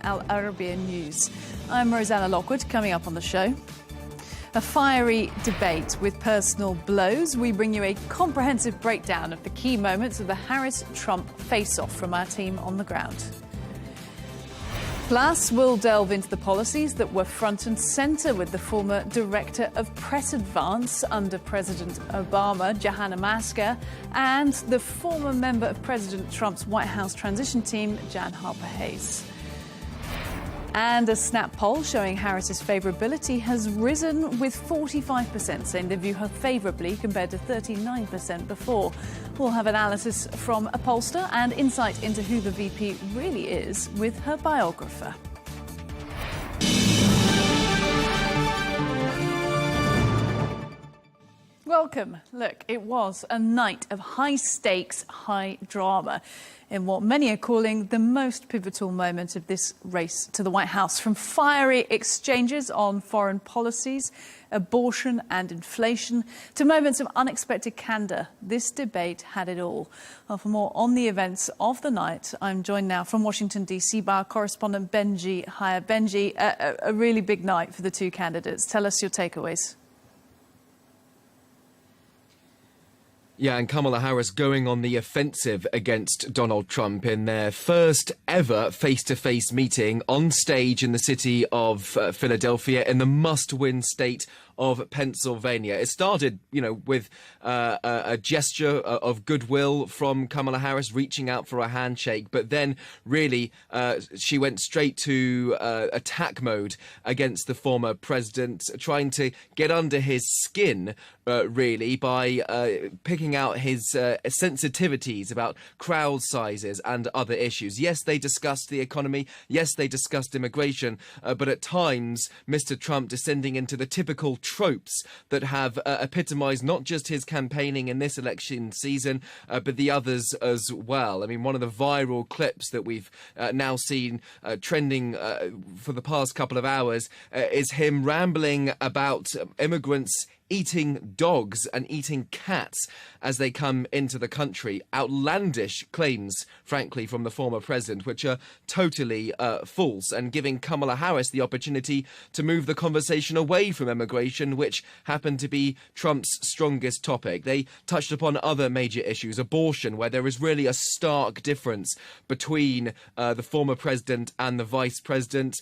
Al Arabiya News. I'm Rosanna Lockwood. Coming up on the show, a fiery debate with personal blows. We bring you a comprehensive breakdown of the key moments of the Harris-Trump face-off from our team on the ground. Plus, we'll delve into the policies that were front and centre with the former Director of Press Advance under President Obama, Johanna Maska, and the former member of President Trump's White House transition team, Jan Harper-Hayes. And a snap poll showing Harris's favourability has risen, with 45% saying they view her favourably compared to 39% before. We'll have analysis from a pollster and insight into who the VP really is with her biographer. Welcome. Look, it was a night of high stakes, high drama in what many are calling the most pivotal moment of this race to the White House. From fiery exchanges on foreign policies, abortion and inflation, to moments of unexpected candour, this debate had it all. Well, for more on the events of the night, I'm joined now from Washington, D.C. by our correspondent Benji Haya. Benji, a really big night for the two candidates. Tell us your takeaways. Yeah, and Kamala Harris going on the offensive against Donald Trump in their first ever face-to-face meeting on stage in the city of Philadelphia in the must-win state of Pennsylvania. It started, with a gesture of goodwill from Kamala Harris reaching out for a handshake, but then really she went straight to attack mode against the former president, trying to get under his skin, really, by picking out his sensitivities about crowd sizes and other issues. Yes, they discussed the economy. Yes, they discussed immigration. But at times, Mr. Trump descending into the typical tropes that have epitomized not just his campaigning in this election season, but the others as well. I mean, one of the viral clips that we've now seen trending for the past couple of hours is him rambling about immigrants eating dogs and eating cats as they come into the country. Outlandish claims, frankly, from the former president, which are totally false, and giving Kamala Harris the opportunity to move the conversation away from immigration, which happened to be Trump's strongest topic. They touched upon other major issues, abortion, where there is really a stark difference between the former president and the vice president.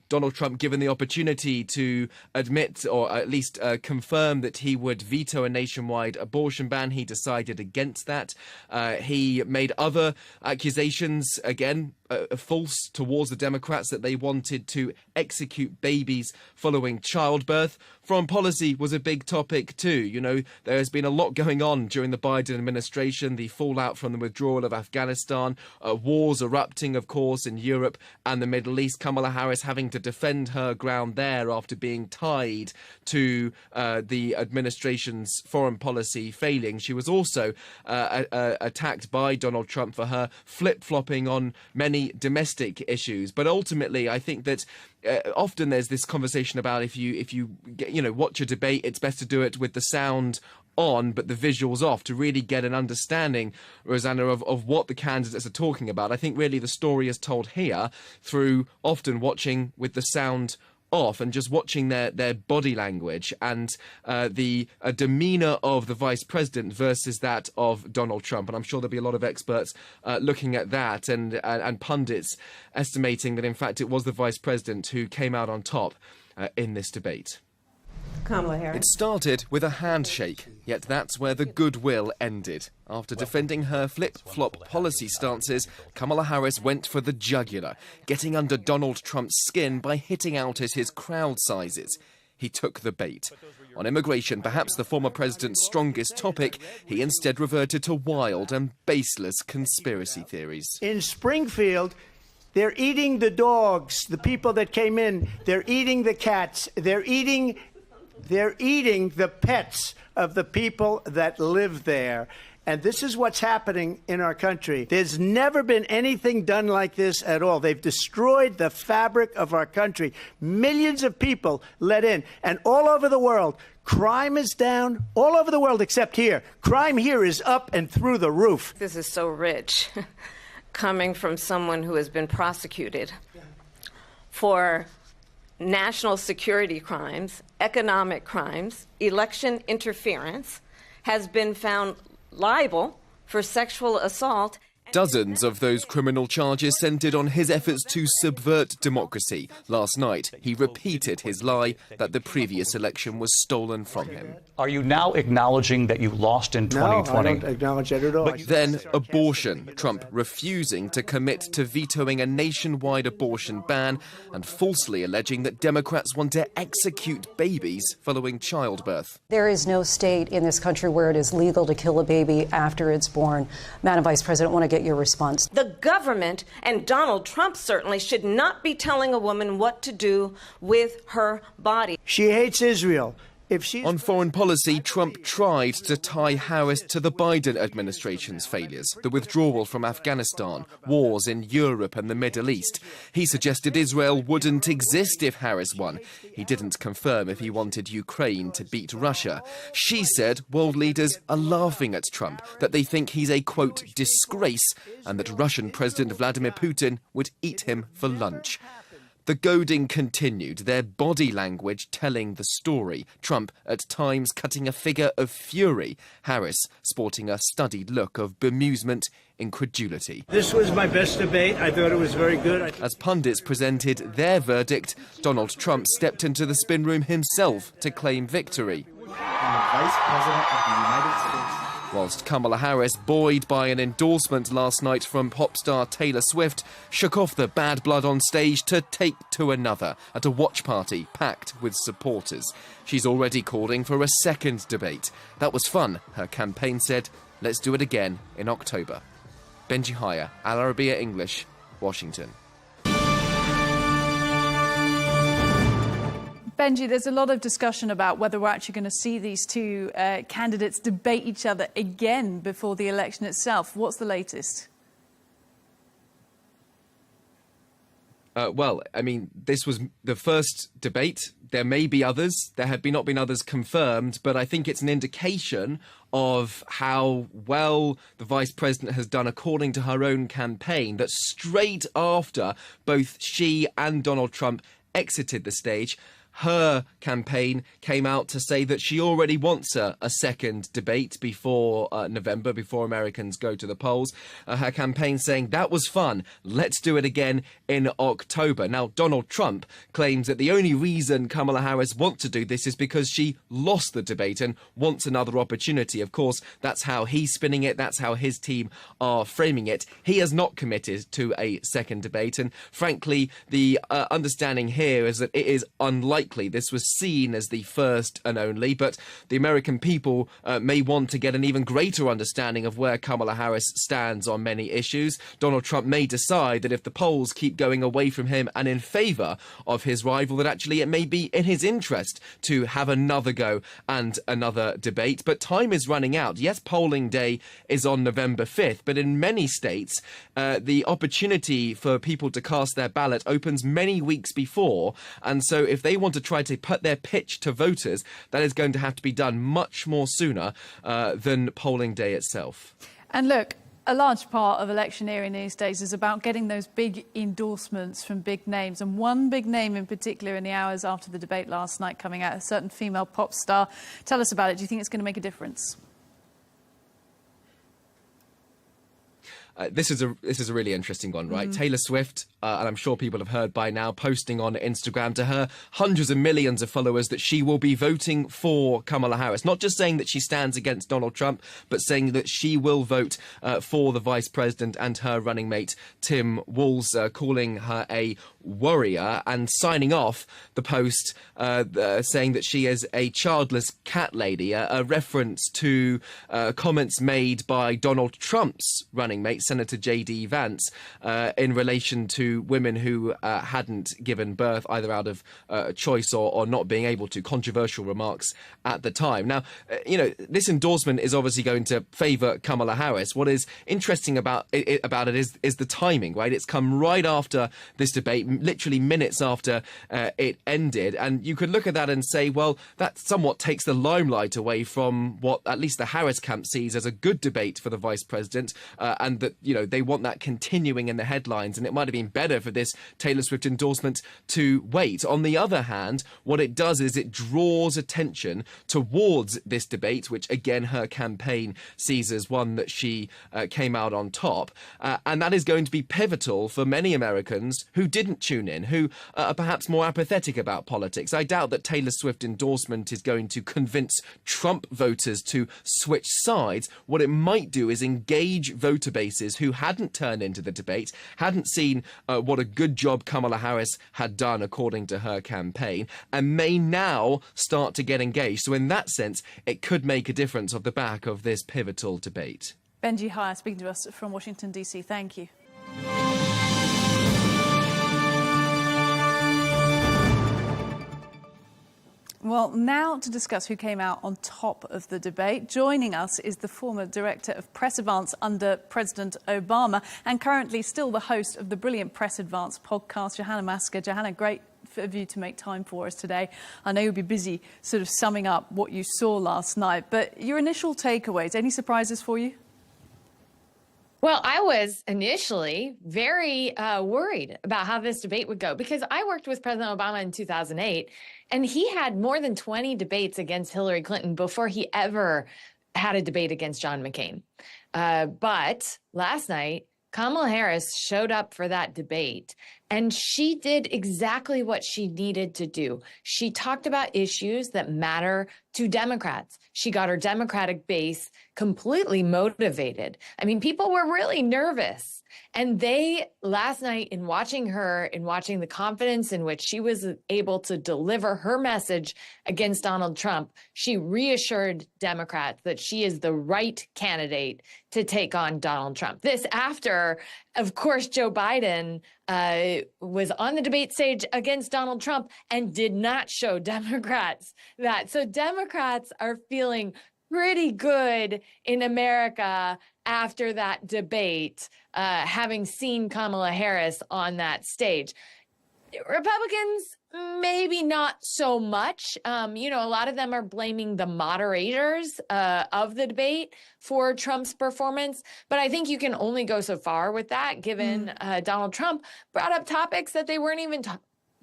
Donald Trump given the opportunity to admit, or at least confirm, that he would veto a nationwide abortion ban. He decided against that. He made other accusations, again, false, towards the Democrats, that they wanted to execute babies following childbirth. Foreign policy was a big topic too. There has been a lot going on during the Biden administration, the fallout from the withdrawal of Afghanistan, wars erupting, of course, in Europe and the Middle East. Kamala Harris having to defend her ground there after being tied to the administration's foreign policy failing. She was also attacked by Donald Trump for her flip-flopping on many domestic issues. But ultimately, I think that often there's this conversation about if you watch a debate, it's best to do it with the sound on but the visuals off, to really get an understanding, Rosanna, of what the candidates are talking about. I think really the story is told here through often watching with the sound off and just watching their body language and the demeanour of the vice president versus that of Donald Trump. And I'm sure there'll be a lot of experts looking at that and pundits estimating that, in fact, it was the vice president who came out on top in this debate. Kamala Harris. It started with a handshake, yet that's where the goodwill ended. After defending her flip-flop policy stances, Kamala Harris went for the jugular, getting under Donald Trump's skin by hitting out at his crowd sizes. He took the bait. On immigration, perhaps the former president's strongest topic, he instead reverted to wild and baseless conspiracy theories. In Springfield, they're eating the dogs, the people that came in. They're eating the cats. They're eating the pets of the people that live there. And this is what's happening in our country. There's never been anything done like this at all. They've destroyed the fabric of our country. Millions of people let in. And all over the world, crime is down. All over the world except here. Crime here is up and through the roof. This is so rich, coming from someone who has been prosecuted for national security crimes, economic crimes, election interference, has been found liable for sexual assault. Dozens of those criminal charges centred on his efforts to subvert democracy. Last night, he repeated his lie that the previous election was stolen from him. Are you now acknowledging that you lost in 2020? No, I don't acknowledge that at all. But then abortion, Trump refusing to commit to vetoing a nationwide abortion ban and falsely alleging that Democrats want to execute babies following childbirth. There is no state in this country where it is legal to kill a baby after it's born. Madam Vice President, I want to get your response. The government, and Donald Trump certainly, should not be telling a woman what to do with her body. She hates Israel. On foreign policy, Trump tried to tie Harris to the Biden administration's failures, the withdrawal from Afghanistan, wars in Europe and the Middle East. He suggested Israel wouldn't exist if Harris won. He didn't confirm if he wanted Ukraine to beat Russia. She said world leaders are laughing at Trump, that they think he's a, quote, disgrace, and that Russian President Vladimir Putin would eat him for lunch. The goading continued, their body language telling the story. Trump at times cutting a figure of fury, Harris sporting a studied look of bemusement, incredulity. This was my best debate. I thought it was very good. As pundits presented their verdict, Donald Trump stepped into the spin room himself to claim victory. Vice President of the United States. Whilst Kamala Harris, buoyed by an endorsement last night from pop star Taylor Swift, shook off the bad blood on stage to take to another at a watch party packed with supporters. She's already calling for a second debate. That was fun, her campaign said. Let's do it again in October. Benji Haya, Al Arabiya English, Washington. Benji, there's a lot of discussion about whether we're actually going to see these two candidates debate each other again before the election itself. What's the latest? Well, I mean, this was the first debate. There may be others. There have not been others confirmed, but I think it's an indication of how well the vice president has done according to her own campaign, that straight after both she and Donald Trump exited the stage, her campaign came out to say that she already wants a second debate before November, before Americans go to the polls. Her campaign saying, that was fun, let's do it again in October. Now, Donald Trump claims that the only reason Kamala Harris wants to do this is because she lost the debate and wants another opportunity. Of course, that's how he's spinning it. That's how his team are framing it. He has not committed to a second debate. And frankly, the understanding here is that it is unlikely. This was seen as the first and only, but the American people may want to get an even greater understanding of where Kamala Harris stands on many issues. Donald Trump may decide that if the polls keep going away from him and in favour of his rival, that actually it may be in his interest to have another go and another debate. But time is running out. Yes, polling day is on November 5th, but in many states, the opportunity for people to cast their ballot opens many weeks before. And so if they want to try to put their pitch to voters, that is going to have to be done much more sooner than polling day itself. And look, a large part of electioneering these days is about getting those big endorsements from big names. And one big name in particular in the hours after the debate last night coming out, a certain female pop star. Tell us about it. Do you think it's going to make a difference? This is a really interesting one, right? Taylor Swift, and I'm sure people have heard by now, posting on Instagram to her hundreds of millions of followers that she will be voting for Kamala Harris. Not just saying that she stands against Donald Trump, but saying that she will vote for the vice president and her running mate, Tim Walz, calling her a warrior and signing off the post saying that she is a childless cat lady, a reference to comments made by Donald Trump's running mate, Senator J.D. Vance, in relation to women who hadn't given birth either out of choice or not being able to. Controversial remarks at the time. Now, this endorsement is obviously going to favour Kamala Harris. What is interesting about it is the timing, right? It's come right after this debate, literally minutes after it ended. And you could look at that and say, well, that somewhat takes the limelight away from what at least the Harris camp sees as a good debate for the vice president, and that, they want that continuing in the headlines, and it might have been better for this Taylor Swift endorsement to wait. On the other hand, what it does is it draws attention towards this debate, which again her campaign sees as one that she came out on top, and that is going to be pivotal for many Americans who didn't tune in, who are perhaps more apathetic about politics. I doubt that Taylor Swift endorsement is going to convince Trump voters to switch sides. What it might do is engage voter bases who hadn't turned into the debate, hadn't seen what a good job Kamala Harris had done according to her campaign, and may now start to get engaged. So in that sense, it could make a difference off the back of this pivotal debate. Benji Hire speaking to us from Washington, D.C. Thank you. Well, now to discuss who came out on top of the debate. Joining us is the former director of Press Advance under President Obama and currently still the host of the brilliant Press Advance podcast, Johanna Maska. Johanna, great of you to make time for us today. I know you'll be busy sort of summing up what you saw last night, but your initial takeaways, any surprises for you? Well, I was initially very worried about how this debate would go because I worked with President Obama in 2008, and he had more than 20 debates against Hillary Clinton before he ever had a debate against John McCain. But last night, Kamala Harris showed up for that debate, and she did exactly what she needed to do. She talked about issues that matter to Democrats. She got her Democratic base completely motivated. I mean, people were really nervous. And they, last night, in watching her, in watching the confidence in which she was able to deliver her message against Donald Trump, she reassured Democrats that she is the right candidate to take on Donald Trump. This after, of course, Joe Biden was on the debate stage against Donald Trump and did not show Democrats that. So Democrats are feeling pretty good in America after that debate, having seen Kamala Harris on that stage. Republicans, maybe not so much. A lot of them are blaming the moderators of the debate for Trump's performance. But I think you can only go so far with that, given Donald Trump brought up topics that they weren't even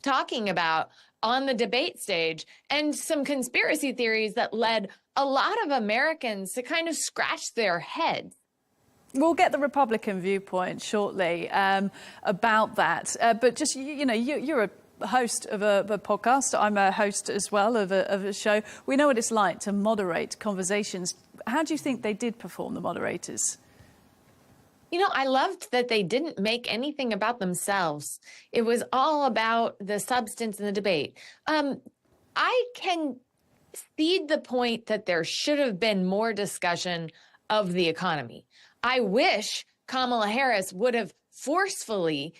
talking about on the debate stage, and some conspiracy theories that led a lot of Americans to kind of scratch their heads. We'll get the Republican viewpoint shortly about that. But just, you're a host of a podcast. I'm a host as well of a show. We know what it's like to moderate conversations. How do you think they did perform, the moderators? I loved that they didn't make anything about themselves. It was all about the substance in the debate. I can cede the point that there should have been more discussion of the economy. I wish Kamala Harris would have forcefully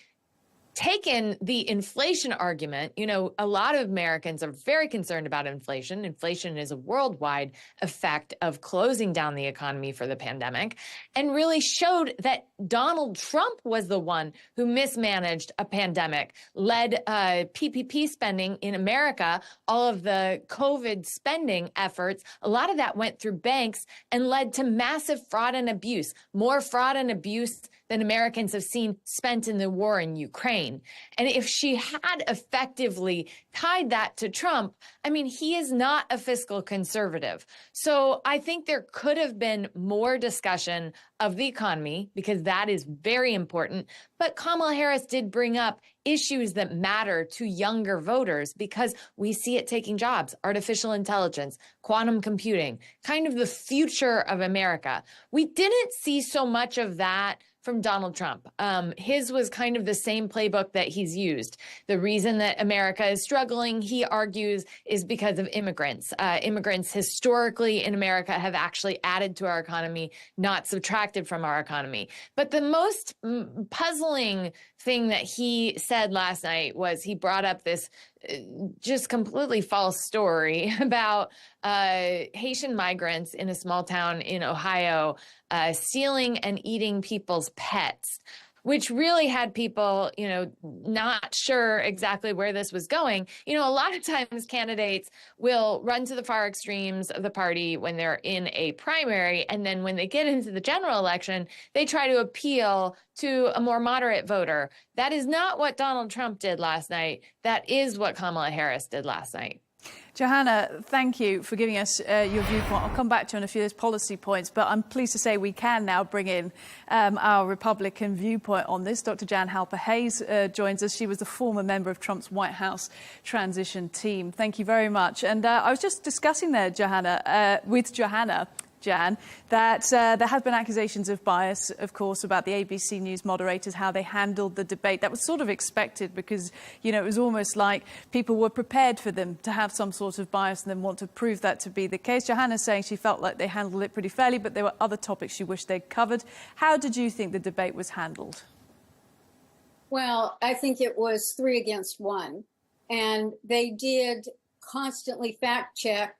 taken the inflation argument. A lot of Americans are very concerned about inflation. Inflation is a worldwide effect of closing down the economy for the pandemic, and really showed that Donald Trump was the one who mismanaged a pandemic, led PPP spending in America, all of the COVID spending efforts. A lot of that went through banks and led to massive fraud and abuse, more fraud and abuse than Americans have seen spent in the war in Ukraine. And if she had effectively tied that to Trump, he is not a fiscal conservative. So I think there could have been more discussion of the economy, because that is very important. But Kamala Harris did bring up issues that matter to younger voters, because we see it taking jobs, artificial intelligence, quantum computing, kind of the future of America. We didn't see so much of that from Donald Trump. His was kind of the same playbook that he's used. The reason that America is struggling, he argues, is because of immigrants. Immigrants historically in America have actually added to our economy, not subtracted from our economy. But the most puzzling thing that he said last night was he brought up this just completely false story about Haitian migrants in a small town in Ohio stealing and eating people's pets. which really had people, not sure exactly where this was going. A lot of times candidates will run to the far extremes of the party when they're in a primary. And then when they get into the general election, they try to appeal to a more moderate voter. That is not what Donald Trump did last night. That is what Kamala Harris did last night. Johanna, thank you for giving us your viewpoint. I'll come back to you on a few of those policy points, but I'm pleased to say we can now bring in our Republican viewpoint on this. Dr. Jan Halper-Hayes joins us. She was the former member of Trump's White House transition team. Thank you very much. And I was just discussing there, with Johanna, Jan, that there have been accusations of bias, of course, about the ABC News moderators, how they handled the debate. That was sort of expected because, it was almost like people were prepared for them to have some sort of bias and then want to prove that to be the case. Johanna's saying she felt like they handled it pretty fairly, but there were other topics she wished they'd covered. How did you think the debate was handled? Well, I think it was 3 against 1. And they did constantly fact check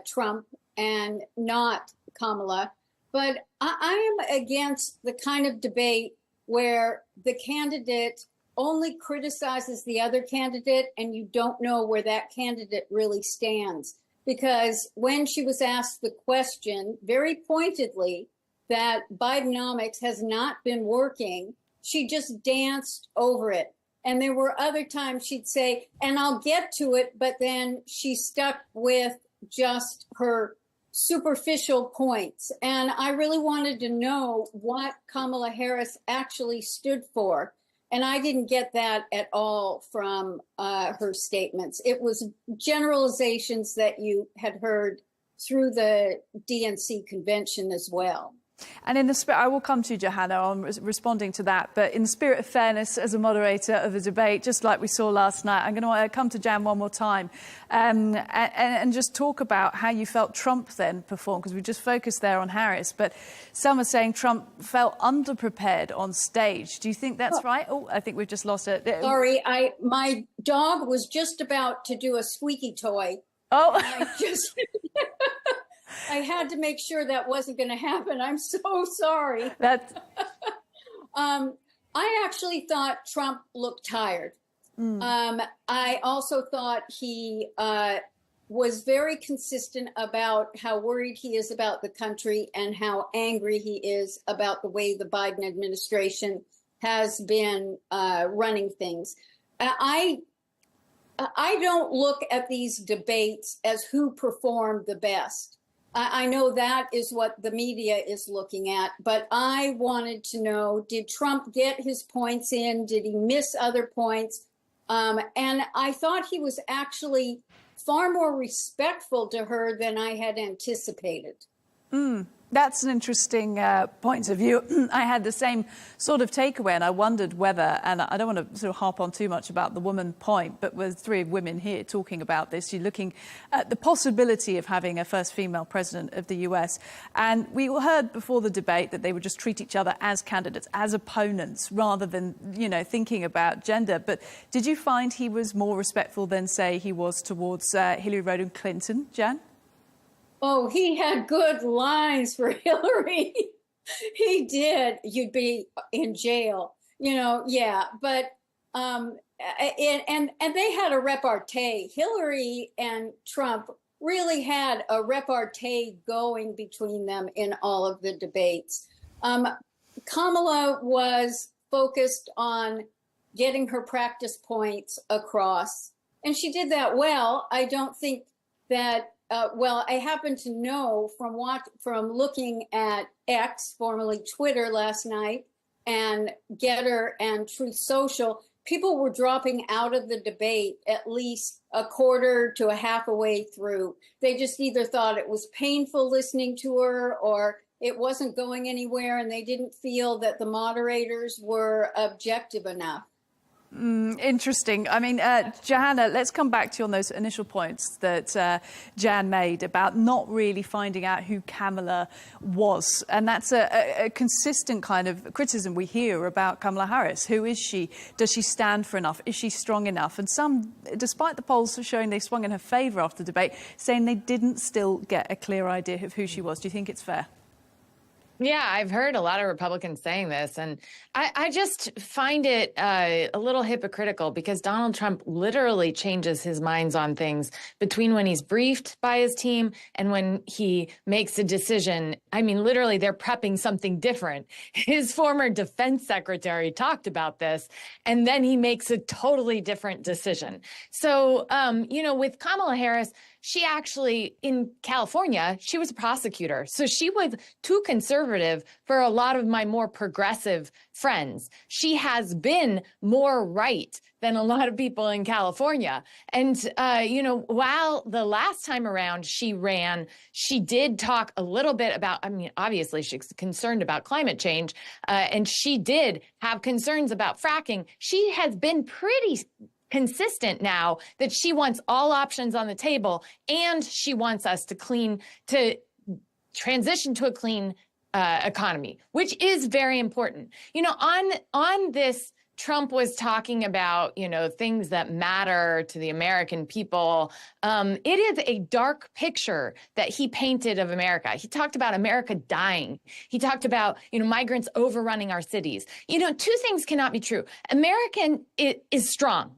Trump and not Kamala. But I am against the kind of debate where the candidate only criticizes the other candidate and you don't know where that candidate really stands. Because when she was asked the question very pointedly that Bidenomics has not been working, she just danced over it. And there were other times she'd say, and I'll get to it, but then she stuck with just her superficial points. And I really wanted to know what Kamala Harris actually stood for. And I didn't get that at all from her statements. It was generalizations that you had heard through the DNC convention as well. And in the spirit, I will come to you, Johanna, on responding to that. But in the spirit of fairness, as a moderator of a debate, just like we saw last night, I'm going to come to Jan one more time and just talk about how you felt Trump then performed, because we just focused there on Harris. But some are saying Trump felt underprepared on stage. Do you think that's right? Oh, I think we've just lost it. Sorry, my dog was just about to do a squeaky toy. Oh, I had to make sure that wasn't going to happen. I'm so sorry. I actually thought Trump looked tired. I also thought he was very consistent about how worried he is about the country and how angry he is about the way the Biden administration has been running things. I don't look at these debates as who performed the best. I know that is what the media is looking at, but I wanted to know, did Trump get his points in? Did he miss other points? And I thought he was actually far more respectful to her than I had anticipated. That's an interesting point of view. I had the same sort of takeaway, and I wondered whether, and I don't want to sort of harp on too much about the woman point, but with 3 women here talking about this, you're looking at the possibility of having a first female president of the US. And we heard before the debate that they would just treat each other as candidates, as opponents, rather than, thinking about gender. But did you find he was more respectful than, say, he was towards Hillary Rodham Clinton, Jan? Oh, he had good lines for Hillary. He did. You'd be in jail, yeah. But and they had a repartee. Hillary and Trump really had a repartee going between them in all of the debates. Kamala was focused on getting her practice points across, and she did that well. I don't think that. I happen to know from looking at X, formerly Twitter, last night, and Getter and Truth Social, people were dropping out of the debate at least a quarter to a half a way through. They just either thought it was painful listening to her or it wasn't going anywhere, and they didn't feel that the moderators were objective enough. Interesting. I mean, Johanna, let's come back to you on those initial points that Jan made about not really finding out who Kamala was. And that's a consistent kind of criticism we hear about Kamala Harris. Who is she? Does she stand for enough? Is she strong enough? And some, despite the polls showing they swung in her favour after the debate, saying they didn't still get a clear idea of who she was. Do you think it's fair? Yeah, I've heard a lot of Republicans saying this, and I just find it a little hypocritical because Donald Trump literally changes his minds on things between when he's briefed by his team and when he makes a decision. I mean, literally, they're prepping something different. His former defense secretary talked about this, and then he makes a totally different decision. So, with Kamala Harris, she actually, in California, she was a prosecutor. So she was too conservative for a lot of my more progressive friends. She has been more right than a lot of people in California. And, while the last time around she ran, she did talk a little bit about, obviously she's concerned about climate change, and she did have concerns about fracking. She has been pretty consistent now that she wants all options on the table, and she wants us to transition to a clean economy, which is very important. On this, Trump was talking about, things that matter to the American people. It is a dark picture that he painted of America. He talked about America dying. He talked about, migrants overrunning our cities. Two things cannot be true. American is strong.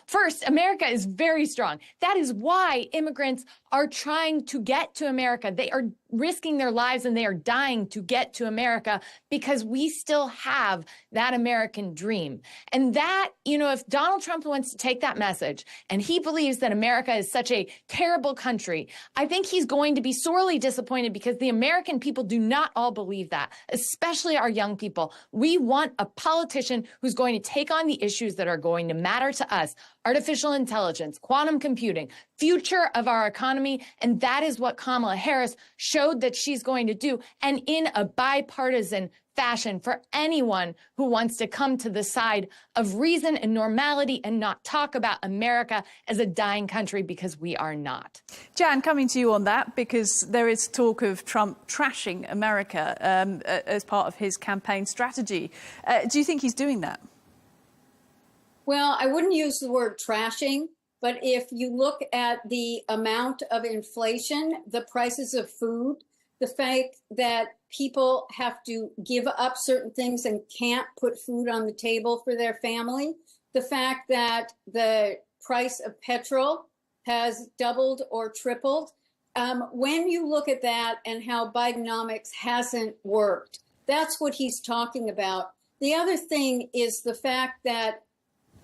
First, America is very strong. That is why immigrants are trying to get to America. They are risking their lives and they are dying to get to America because we still have that American dream. And that, if Donald Trump wants to take that message and he believes that America is such a terrible country, I think he's going to be sorely disappointed because the American people do not all believe that, especially our young people. We want a politician who's going to take on the issues that are going to matter to us: artificial intelligence, quantum computing, future of our economy. And that is what Kamala Harris showed that she's going to do, and in a bipartisan fashion, for anyone who wants to come to the side of reason and normality and not talk about America as a dying country, because we are not. Jan, coming to you on that, because there is talk of Trump trashing America as part of his campaign strategy. Do you think he's doing that? Well, I wouldn't use the word trashing, but if you look at the amount of inflation, the prices of food, the fact that people have to give up certain things and can't put food on the table for their family, the fact that the price of petrol has doubled or tripled, when you look at that and how Bidenomics hasn't worked, that's what he's talking about. The other thing is the fact that,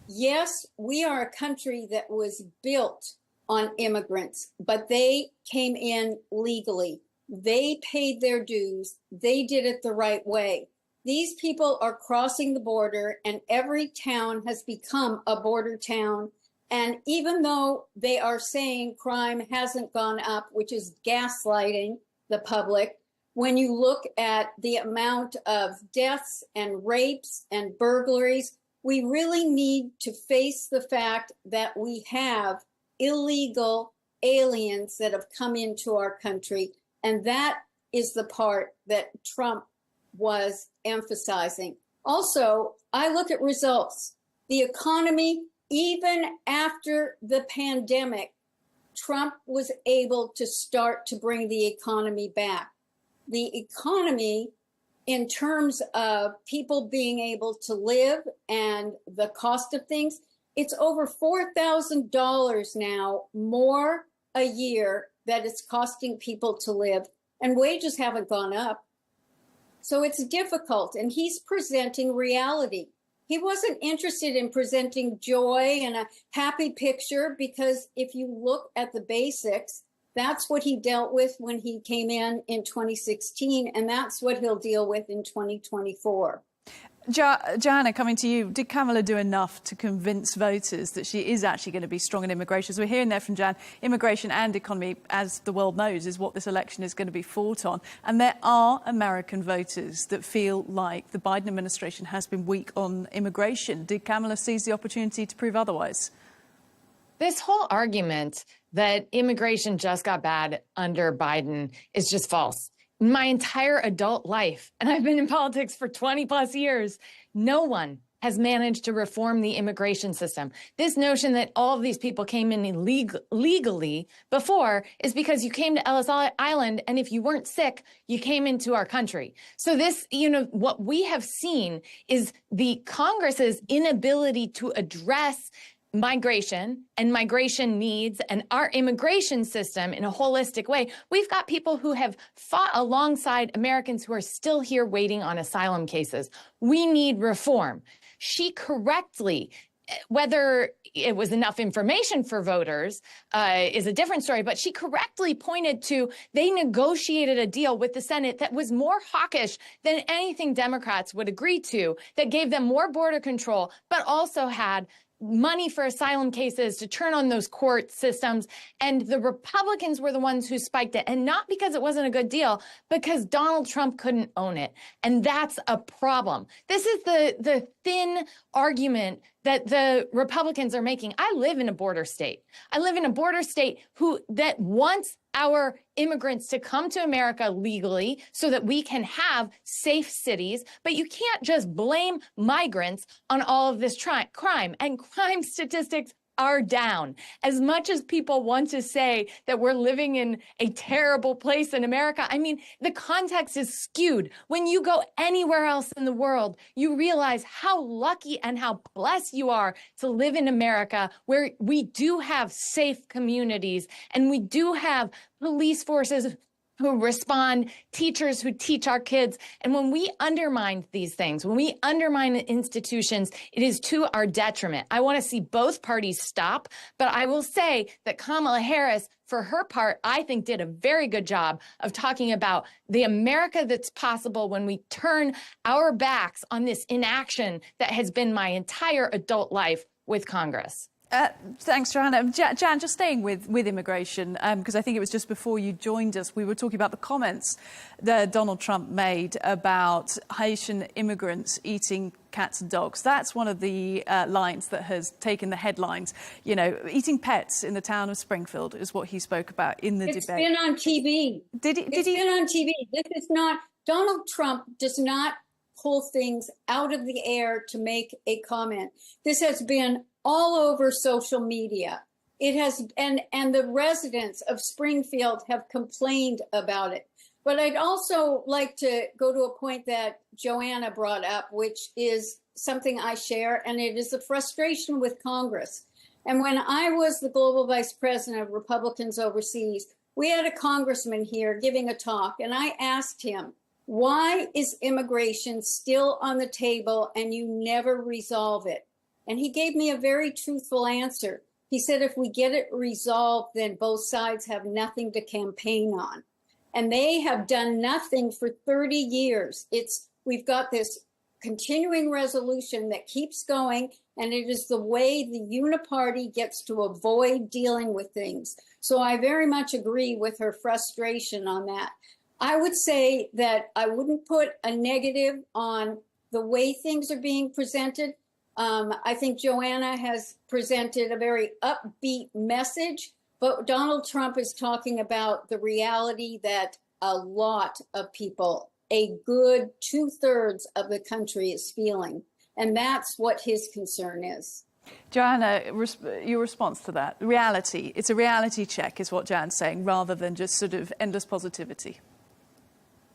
yes, we are a country that was built on immigrants, but they came in legally. They paid their dues. They did it the right way. These people are crossing the border, and every town has become a border town. And even though they are saying crime hasn't gone up, which is gaslighting the public, when you look at the amount of deaths and rapes and burglaries, we really need to face the fact that we have illegal aliens that have come into our country. And that is the part that Trump was emphasizing. Also, I look at results. The economy, even after the pandemic, Trump was able to start to bring the economy back. The economy, in terms of people being able to live and the cost of things, it's over $4,000 now more a year that it's costing people to live, and wages haven't gone up. So it's difficult, and he's presenting reality. He wasn't interested in presenting joy and a happy picture, because if you look at the basics, that's what he dealt with when he came in 2016, and that's what he'll deal with in 2024. Joanna, coming to you, did Kamala do enough to convince voters that she is actually going to be strong in immigration? As we're hearing there from Jan, immigration and economy, as the world knows, is what this election is going to be fought on. And there are American voters that feel like the Biden administration has been weak on immigration. Did Kamala seize the opportunity to prove otherwise? This whole argument that immigration just got bad under Biden is just false. My entire adult life, and I've been in politics for 20 plus years, no one has managed to reform the immigration system. This notion that all of these people came in legally before is because you came to Ellis Island, and if you weren't sick, you came into our country. So this, what we have seen is the Congress's inability to address migration and migration needs and our immigration system in a holistic way. We've got people who have fought alongside Americans who are still here waiting on asylum cases. We need reform. She correctly, whether it was enough information for voters is a different story, but she correctly pointed to they negotiated a deal with the Senate that was more hawkish than anything Democrats would agree to, that gave them more border control, but also had money for asylum cases to turn on those court systems. And the Republicans were the ones who spiked it. And not because it wasn't a good deal, because Donald Trump couldn't own it. And that's a problem. This is the thin argument that the Republicans are making. I live in a border state. I live in a border state that wants our immigrants to come to America legally so that we can have safe cities. But you can't just blame migrants on all of this crime. And crime statistics are down. As much as people want to say that we're living in a terrible place in America, I mean, the context is skewed. When you go anywhere else in the world, you realize how lucky and how blessed you are to live in America, where we do have safe communities and we do have police forces who respond, teachers who teach our kids. And when we undermine these things, when we undermine the institutions, it is to our detriment. I want to see both parties stop, but I will say that Kamala Harris, for her part, I think did a very good job of talking about the America that's possible when we turn our backs on this inaction that has been my entire adult life with Congress. Thanks, Joanna. Jan, just staying with immigration, because I think it was just before you joined us, we were talking about the comments that Donald Trump made about Haitian immigrants eating cats and dogs. That's one of the lines that has taken the headlines. Eating pets in the town of Springfield is what he spoke about in the debate. It's been on TV. It's been on TV. This is not, Donald Trump does not pull things out of the air to make a comment. This has been all over social media. It has, and the residents of Springfield have complained about it. But I'd also like to go to a point that Joanna brought up, which is something I share, and it is the frustration with Congress. And when I was the global vice president of Republicans overseas, we had a congressman here giving a talk, and I asked him, why is immigration still on the table and you never resolve it? And he gave me a very truthful answer. He said, if we get it resolved, then both sides have nothing to campaign on. And they have done nothing for 30 years. We've got this continuing resolution that keeps going, and it is the way the uniparty gets to avoid dealing with things. So I very much agree with her frustration on that. I would say that I wouldn't put a negative on the way things are being presented. I think Joanna has presented a very upbeat message, but Donald Trump is talking about the reality that a lot of people, a good 2/3 of the country, is feeling. And that's what his concern is. Joanna, your response to that? Reality. It's a reality check is what Jan's saying, rather than just sort of endless positivity.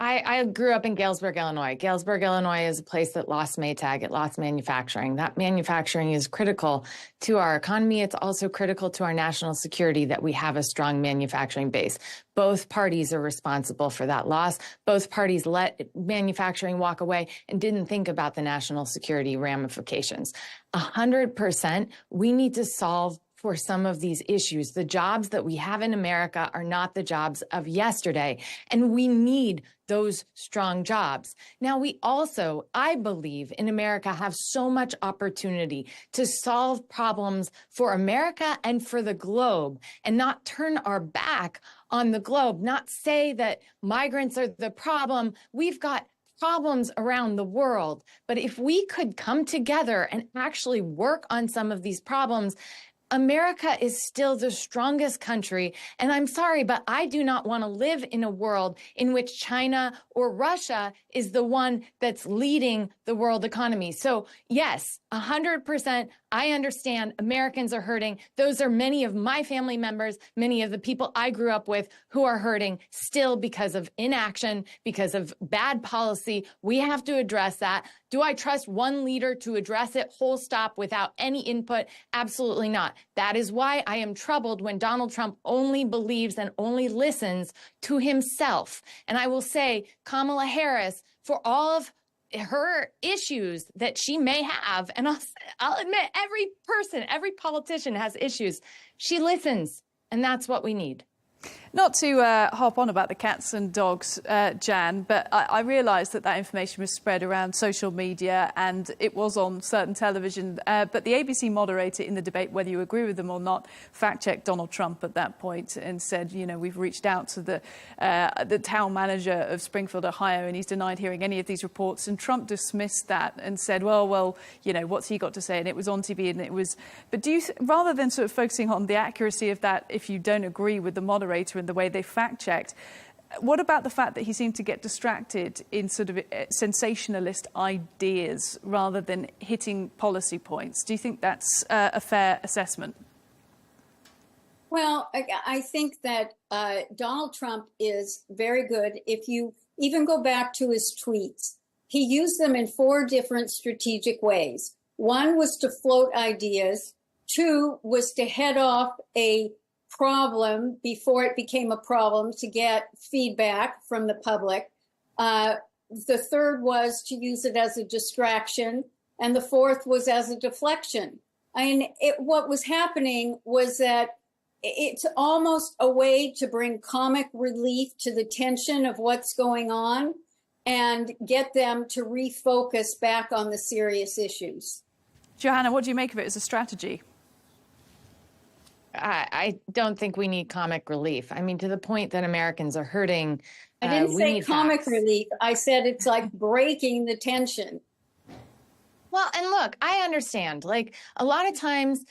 I grew up in Galesburg, Illinois. Galesburg, Illinois is a place that lost Maytag. It lost manufacturing. That manufacturing is critical to our economy. It's also critical to our national security that we have a strong manufacturing base. Both parties are responsible for that loss. Both parties let manufacturing walk away and didn't think about the national security ramifications. 100%, we need to solve for some of these issues. The jobs that we have in America are not the jobs of yesterday, and we need those strong jobs. Now, we also, I believe, in America have so much opportunity to solve problems for America and for the globe, and not turn our back on the globe, not say that migrants are the problem. We've got problems around the world. But if we could come together and actually work on some of these problems, America is still the strongest country. And I'm sorry, but I do not want to live in a world in which China or Russia is the one that's leading the world economy. So yes, 100%, I understand Americans are hurting. Those are many of my family members, many of the people I grew up with who are hurting still because of inaction, because of bad policy. We have to address that. Do I trust one leader to address it whole stop without any input? Absolutely not. That is why I am troubled when Donald Trump only believes and only listens to himself. And I will say, Kamala Harris, for all of her issues that she may have, and I'll admit every person, every politician has issues, she listens, and that's what we need. Not to hop on about the cats and dogs, Jan, but I realised that information was spread around social media and it was on certain television. But the ABC moderator in the debate, whether you agree with them or not, fact-checked Donald Trump at that point and said, you know, we've reached out to the town manager of Springfield, Ohio, and he's denied hearing any of these reports. And Trump dismissed that and said, well, you know, what's he got to say? And it was on TV and it was... But do you, rather than sort of focusing on the accuracy of that, if you don't agree with the moderator and the way they fact-checked, what about the fact that he seemed to get distracted in sort of sensationalist ideas rather than hitting policy points? Do you think that's a fair assessment? Well, I think that Donald Trump is very good. If you even go back to his tweets, he used them in 4 different strategic ways. 1 was to float ideas. 2 was to head off a problem before it became a problem, to get feedback from the public. The 3rd was to use it as a distraction. And the 4th was as a deflection. I mean, what was happening was that it's almost a way to bring comic relief to the tension of what's going on and get them to refocus back on the serious issues. Johanna, what do you make of it as a strategy? I don't think we need comic relief. I mean, to the point that Americans are hurting. I didn't say comic facts. relief. I said it's like breaking the tension. Well, and look, I understand. Like, a lot of times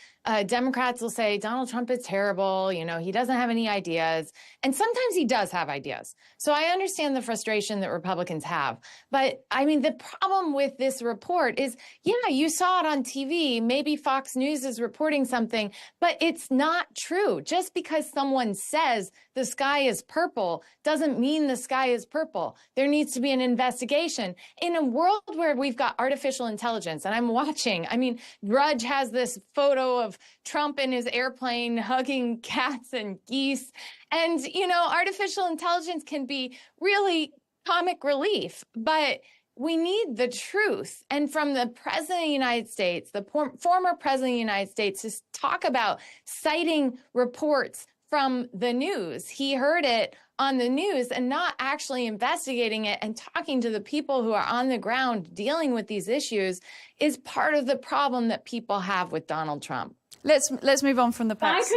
Democrats will say Donald Trump is terrible. You know, he doesn't have any ideas. And sometimes he does have ideas. So I understand the frustration that Republicans have. But I mean, the problem with this report is, yeah, you saw it on TV. Maybe Fox News is reporting something, but it's not true. Just because someone says the sky is purple doesn't mean the sky is purple. There needs to be an investigation. In a world where we've got artificial intelligence, and I'm watching, I mean, Drudge has this photo of Trump in his airplane hugging cats and geese. And, you know, artificial intelligence can be really comic relief, but we need the truth. And from the president of the United States, the former president of the United States, to talk about citing reports from the news. He heard it on the news and not actually investigating it and talking to the people who are on the ground dealing with these issues is part of the problem that people have with Donald Trump. Let's move on from the past. If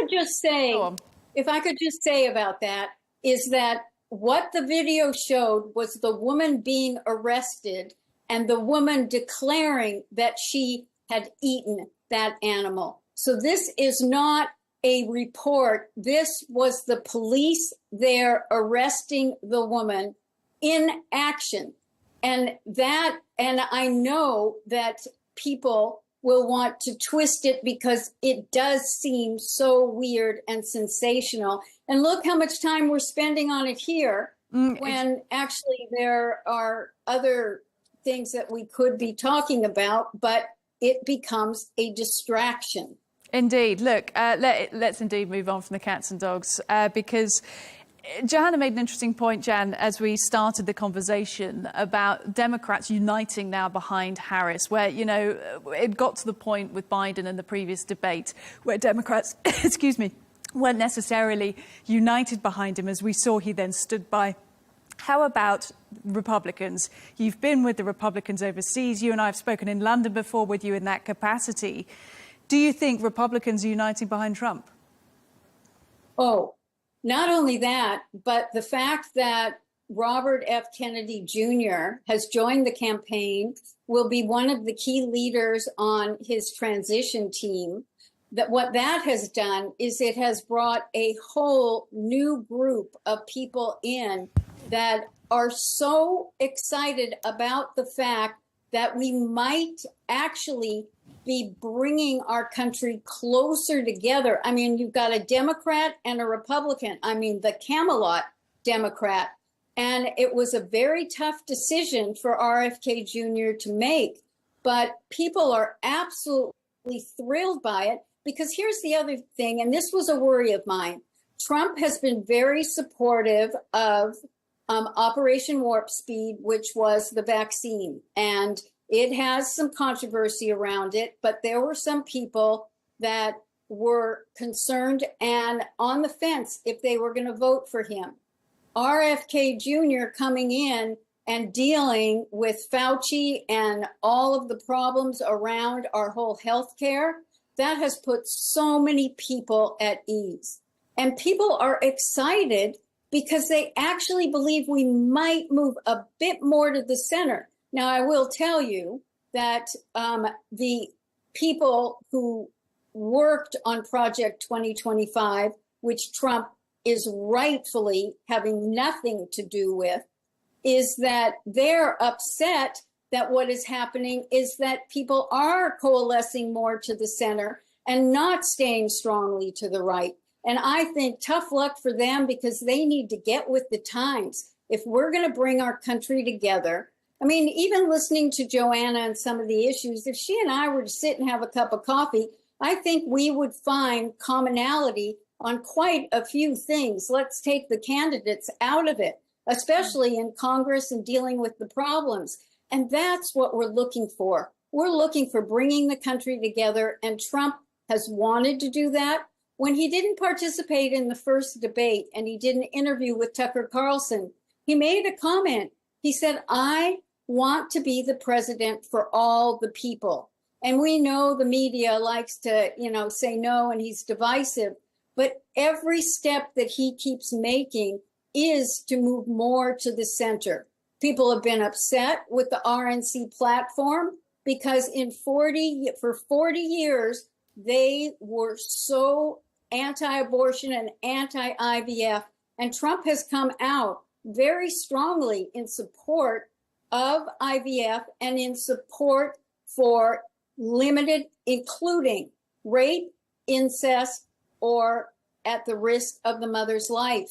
I could just say about that is that what the video showed was the woman being arrested and the woman declaring that she had eaten that animal. So this is not a report. This was the police there arresting the woman in action. And I know that people will want to twist it because it does seem so weird and sensational. And look how much time we're spending on it here when actually there are other things that we could be talking about, but it becomes a distraction. Indeed. Look, let's indeed move on from the cats and dogs because Johanna made an interesting point, Jan, as we started the conversation about Democrats uniting now behind Harris, where, you know, it got to the point with Biden and the previous debate where Democrats, excuse me, weren't necessarily united behind him, as we saw he then stood by. How about Republicans? You've been with the Republicans overseas. You and I have spoken in London before with you in that capacity. Do you think Republicans are uniting behind Trump? Oh, not only that, but the fact that Robert F. Kennedy Jr. has joined the campaign, will be one of the key leaders on his transition team. that what that has done is it has brought a whole new group of people in that are so excited about the fact that we might actually be bringing our country closer together. I mean, you've got a Democrat and a Republican. I mean, the Camelot Democrat. And it was a very tough decision for RFK Jr. to make. But people are absolutely thrilled by it, because here's the other thing, and this was a worry of mine. Trump has been very supportive of Operation Warp Speed, which was the vaccine. And it has some controversy around it, but there were some people that were concerned and on the fence if they were going to vote for him. RFK Jr. coming in and dealing with Fauci and all of the problems around our whole health care, that has put so many people at ease. And people are excited because they actually believe we might move a bit more to the center. Now, I will tell you that the people who worked on Project 2025, which Trump is rightfully having nothing to do with, is that they're upset that what is happening is that people are coalescing more to the center and not staying strongly to the right. And I think tough luck for them, because they need to get with the times. If we're going to bring our country together, I mean, even listening to Joanna and some of the issues, if she and I were to sit and have a cup of coffee, I think we would find commonality on quite a few things. Let's take the candidates out of it, especially in Congress and dealing with the problems. And that's what we're looking for. We're looking for bringing the country together. And Trump has wanted to do that. When he didn't participate in the first debate and he did an interview with Tucker Carlson, he made a comment. He said, I want to be the president for all the people. And we know the media likes to, say no, and he's divisive. But every step that he keeps making is to move more to the center. People have been upset with the RNC platform because for 40 years, they were so anti-abortion and anti-IVF. And Trump has come out very strongly in support of IVF and in support for limited, including rape, incest, or at the risk of the mother's life.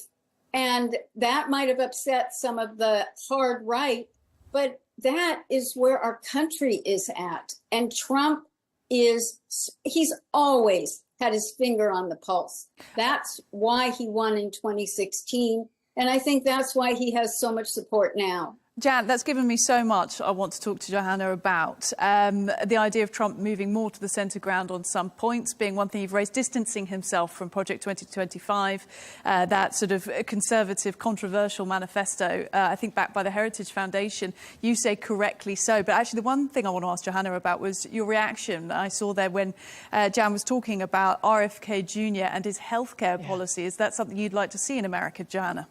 And that might have upset some of the hard right, but that is where our country is at. And Trump he's always had his finger on the pulse. That's why he won in 2016. And I think that's why he has so much support now. Jan, that's given me so much I want to talk to Johanna about. The idea of Trump moving more to the centre ground on some points being one thing you've raised, distancing himself from Project 2025, that sort of conservative, controversial manifesto, I think backed by the Heritage Foundation. You say correctly so. But actually, the one thing I want to ask Johanna about was your reaction I saw there when Jan was talking about RFK Jr. and his healthcare policy. Is that something you'd like to see in America, Johanna?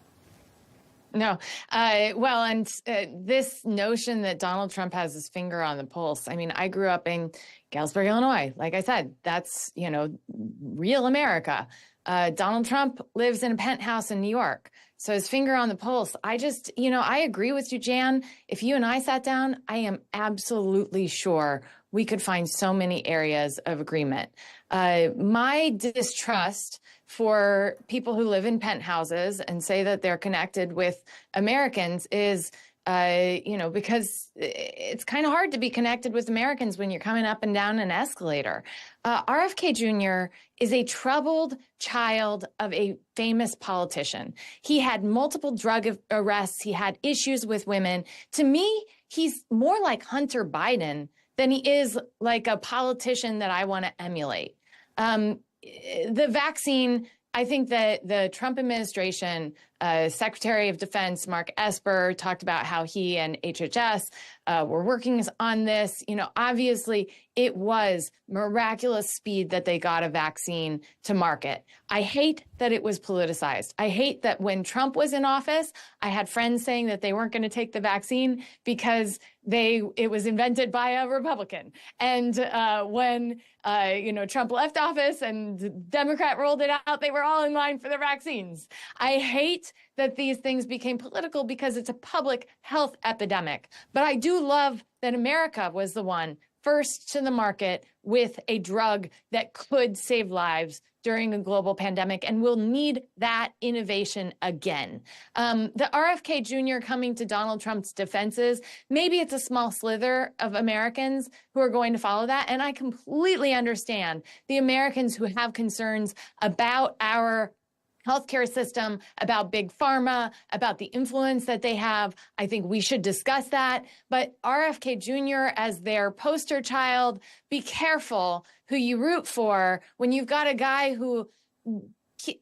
No. This notion that Donald Trump has his finger on the pulse. I mean, I grew up in Galesburg, Illinois. Like I said, that's, real America. Donald Trump lives in a penthouse in New York. So his finger on the pulse. I just, I agree with you, Jan. If you and I sat down, I am absolutely sure we could find so many areas of agreement. My distrust for people who live in penthouses and say that they're connected with Americans is, because it's kind of hard to be connected with Americans when you're coming up and down an escalator. RFK Jr. is a troubled child of a famous politician. He had multiple drug arrests. He had issues with women. To me, he's more like Hunter Biden than he is like a politician that I want to emulate. The vaccine, I think that the Trump administration, Secretary of Defense Mark Esper talked about how he and HHS we're working on this. Obviously, it was miraculous speed that they got a vaccine to market. I hate that it was politicized. I hate that when Trump was in office, I had friends saying that they weren't going to take the vaccine because it was invented by a Republican. And when Trump left office and the Democrat rolled it out, they were all in line for the vaccines. I hate that these things became political because it's a public health epidemic. But I do love that America was the one first to the market with a drug that could save lives during a global pandemic, and we'll need that innovation again. The RFK Jr. coming to Donald Trump's defenses, maybe it's a small slither of Americans who are going to follow that, and I completely understand the Americans who have concerns about our healthcare system, about big pharma, about the influence that they have. I think we should discuss that. But RFK Jr. as their poster child, be careful who you root for when you've got a guy who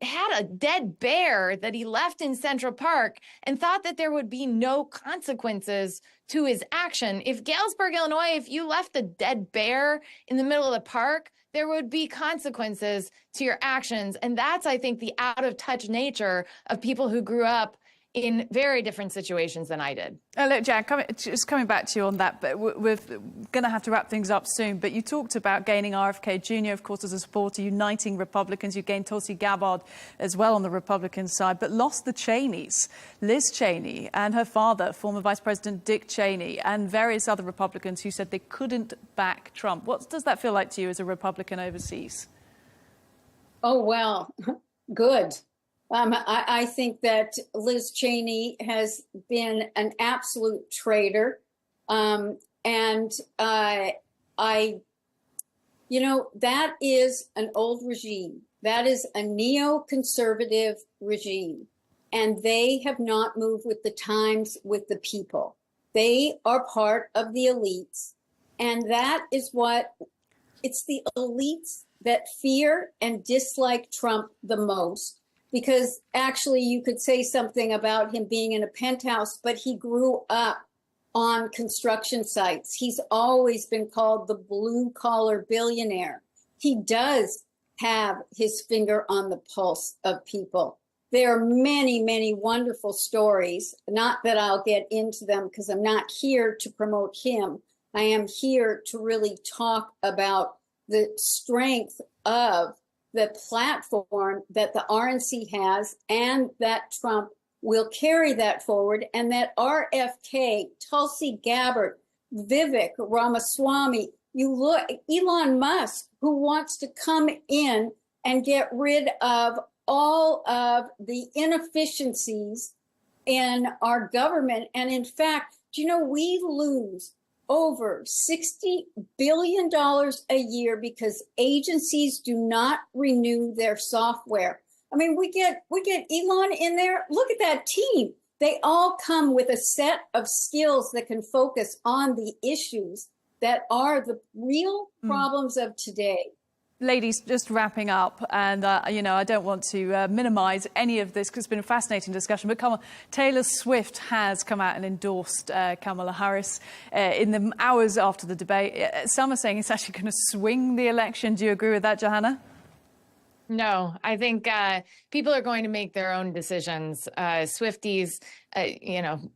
had a dead bear that he left in Central Park and thought that there would be no consequences to his action. If Galesburg, Illinois, if you left a dead bear in the middle of the park, there would be consequences to your actions. And that's, I think, the out of touch nature of people who grew up in very different situations than I did. Look, Jan, just coming back to you on that, but we're going to have to wrap things up soon. But you talked about gaining RFK Jr., of course, as a supporter, uniting Republicans. You gained Tulsi Gabbard as well on the Republican side, but lost the Cheneys, Liz Cheney and her father, former Vice President Dick Cheney, and various other Republicans who said they couldn't back Trump. What does that feel like to you as a Republican overseas? Oh, well, good. I think that Liz Cheney has been an absolute traitor. That is an old regime. That is a neoconservative regime. And they have not moved with the times, with the people. They are part of the elites. And that is it's the elites that fear and dislike Trump the most. Because actually you could say something about him being in a penthouse, but he grew up on construction sites. He's always been called the blue-collar billionaire. He does have his finger on the pulse of people. There are many, many wonderful stories, not that I'll get into them because I'm not here to promote him. I am here to really talk about the strength of the platform that the RNC has, and that Trump will carry that forward, and that RFK, Tulsi Gabbard, Vivek Ramaswamy, you look, Elon Musk, who wants to come in and get rid of all of the inefficiencies in our government. And in fact, we lose over $60 billion a year because agencies do not renew their software. I mean, we get Elon in there. Look at that team. They all come with a set of skills that can focus on the issues that are the real problems of today. Ladies, just wrapping up, and I don't want to minimise any of this because it's been a fascinating discussion, but come on, Taylor Swift has come out and endorsed Kamala Harris in the hours after the debate. Some are saying it's actually going to swing the election. Do you agree with that, Johanna? No, I think people are going to make their own decisions. Swifties,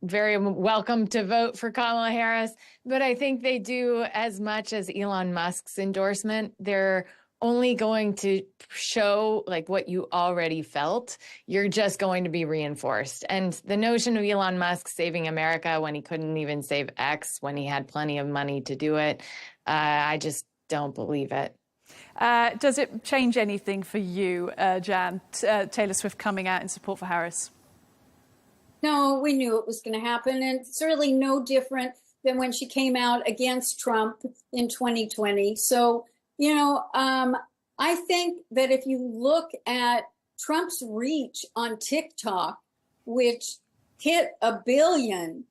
very welcome to vote for Kamala Harris, but I think they do as much as Elon Musk's endorsement. They're only going to show like what you already felt. You're just going to be reinforced. And the notion of Elon Musk saving America when he couldn't even save X, when he had plenty of money to do it, I just don't believe it. Does it change anything for you, Jan, Taylor Swift coming out in support for Harris? No, we knew it was going to happen. And it's really no different than when she came out against Trump in 2020. So, I think that if you look at Trump's reach on TikTok, which hit 1 billion,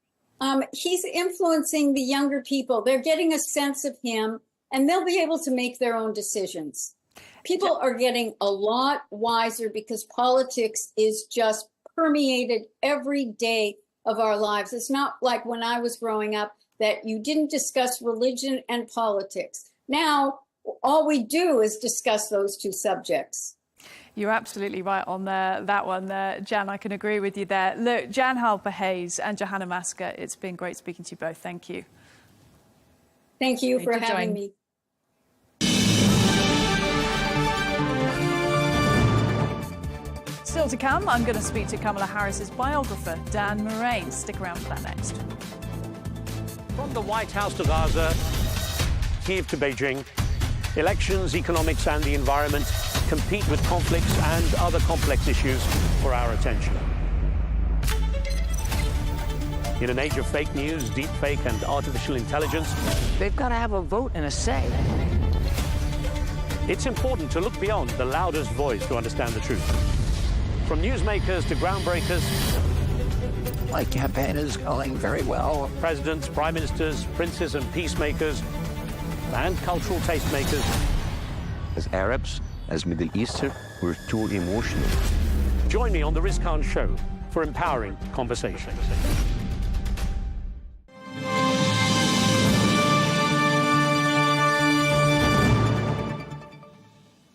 he's influencing the younger people. They're getting a sense of him, and they'll be able to make their own decisions. People are getting a lot wiser because politics is just permeated every day of our lives. It's not like when I was growing up, that you didn't discuss religion and politics. Now, all we do is discuss those two subjects. You're absolutely right on that one there, Jan. I can agree with you there. Look, Jan Halper-Hayes and Johanna Maska, it's been great speaking to you both. Thank you. Thank you for having me. Still to come, I'm going to speak to Kamala Harris's biographer, Dan Moraine. Stick around for that next. From the White House to Gaza, Kiev to Beijing, elections, economics and the environment compete with conflicts and other complex issues for our attention. In an age of fake news, deep fake and artificial intelligence, they've got to have a vote and a say. It's important to look beyond the loudest voice to understand the truth. From newsmakers to groundbreakers, my campaign is going very well. Presidents, prime ministers, princes and peacemakers, and cultural tastemakers. As Arabs, as Middle Eastern, we're too emotional. Join me on The Riz Khan Show for empowering conversation.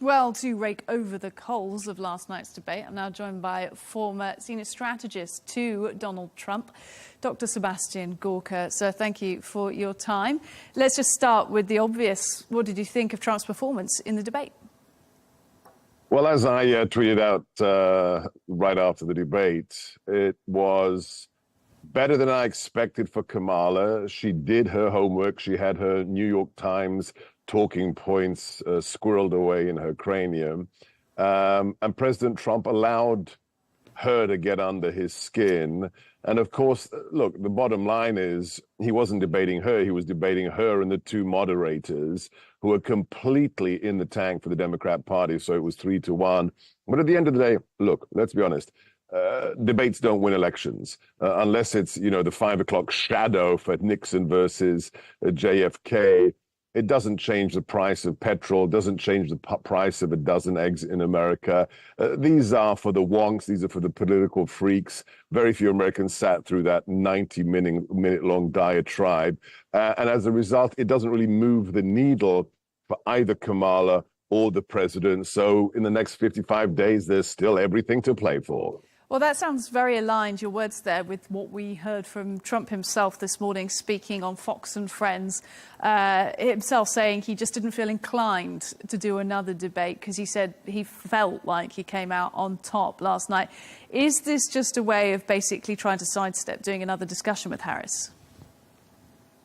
Well, to rake over the coals of last night's debate, I'm now joined by former senior strategist to Donald Trump, Dr. Sebastian Gorka. So thank you for your time. Let's just start with the obvious. What did you think of Trump's performance in the debate? Well, as I tweeted out right after the debate, it was better than I expected for Kamala. She did her homework. She had her New York Times talking points squirreled away in her cranium. And President Trump allowed her to get under his skin. And of course, look, the bottom line is he wasn't debating her. He was debating her and the two moderators who were completely in the tank for the Democrat Party. So it was 3-1. But at the end of the day, look, let's be honest. Debates don't win elections unless it's, you know, the 5 o'clock shadow for Nixon versus JFK. It doesn't change the price of petrol, doesn't change the price of a dozen eggs in America. These are for the wonks. These are for the political freaks. Very few Americans sat through that 90-minute-long diatribe. And as a result, it doesn't really move the needle for either Kamala or the president. So in the next 55 days, there's still everything to play for. Well, that sounds very aligned, your words there, with what we heard from Trump himself this morning, speaking on Fox and Friends, himself saying he just didn't feel inclined to do another debate because he said he felt like he came out on top last night. Is this just a way of basically trying to sidestep doing another discussion with Harris?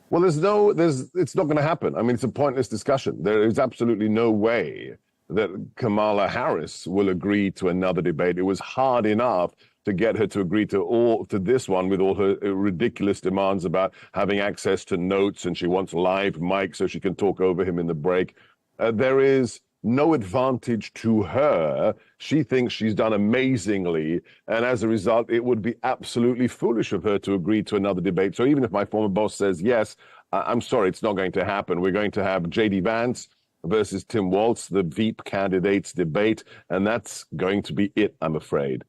Well, it's not going to happen. I mean, it's a pointless discussion. There is absolutely no way that Kamala Harris will agree to another debate. It was hard enough to get her to agree to this one with all her ridiculous demands about having access to notes, and she wants live mics so she can talk over him in the break. There is no advantage to her. She thinks she's done amazingly, and as a result, it would be absolutely foolish of her to agree to another debate. So even if my former boss says yes, I'm sorry, it's not going to happen. We're going to have J.D. Vance versus Tim Walz, the Veep candidates debate, and that's going to be it, I'm afraid.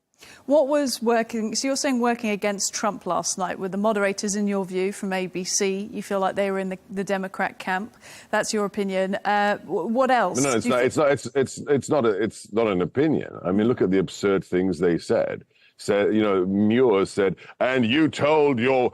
What was working? So you're saying working against Trump last night with the moderators, in your view, from ABC. You feel like they were in the Democrat camp. That's your opinion. What else? No, it's not an opinion. I mean, look at the absurd things they said. Said, you know, Muir said, and you told your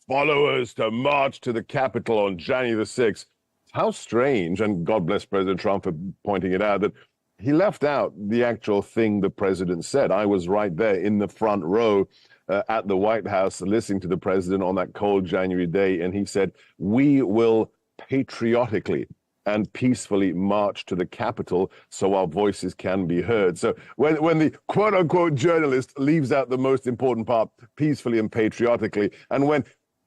followers to march to the Capitol on January the 6th. How strange, and God bless President Trump for pointing it out, that he left out the actual thing the president said. I was right there in the front row at the White House listening to the president on that cold January day, and he said, we will patriotically and peacefully march to the Capitol so our voices can be heard. So when the quote-unquote journalist leaves out the most important part, peacefully and patriotically, and when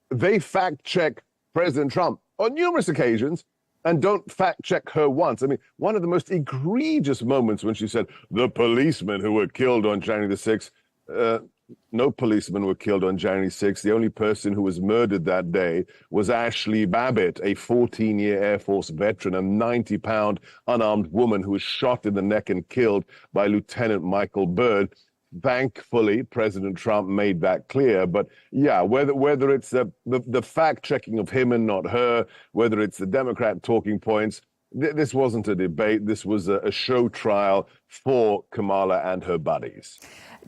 they fact-check President Trump on numerous occasions, and don't fact-check her once. I mean, one of the most egregious moments when she said, the policemen who were killed on January the 6th, no policemen were killed on January 6th. The only person who was murdered that day was Ashley Babbitt, a 14-year Air Force veteran, a 90-pound unarmed woman who was shot in the neck and killed by Lieutenant Michael Byrd. Thankfully, President Trump made that clear. But yeah, whether it's the fact checking of him and not her, whether it's the Democrat talking points, this wasn't a debate. This was a show trial for Kamala and her buddies.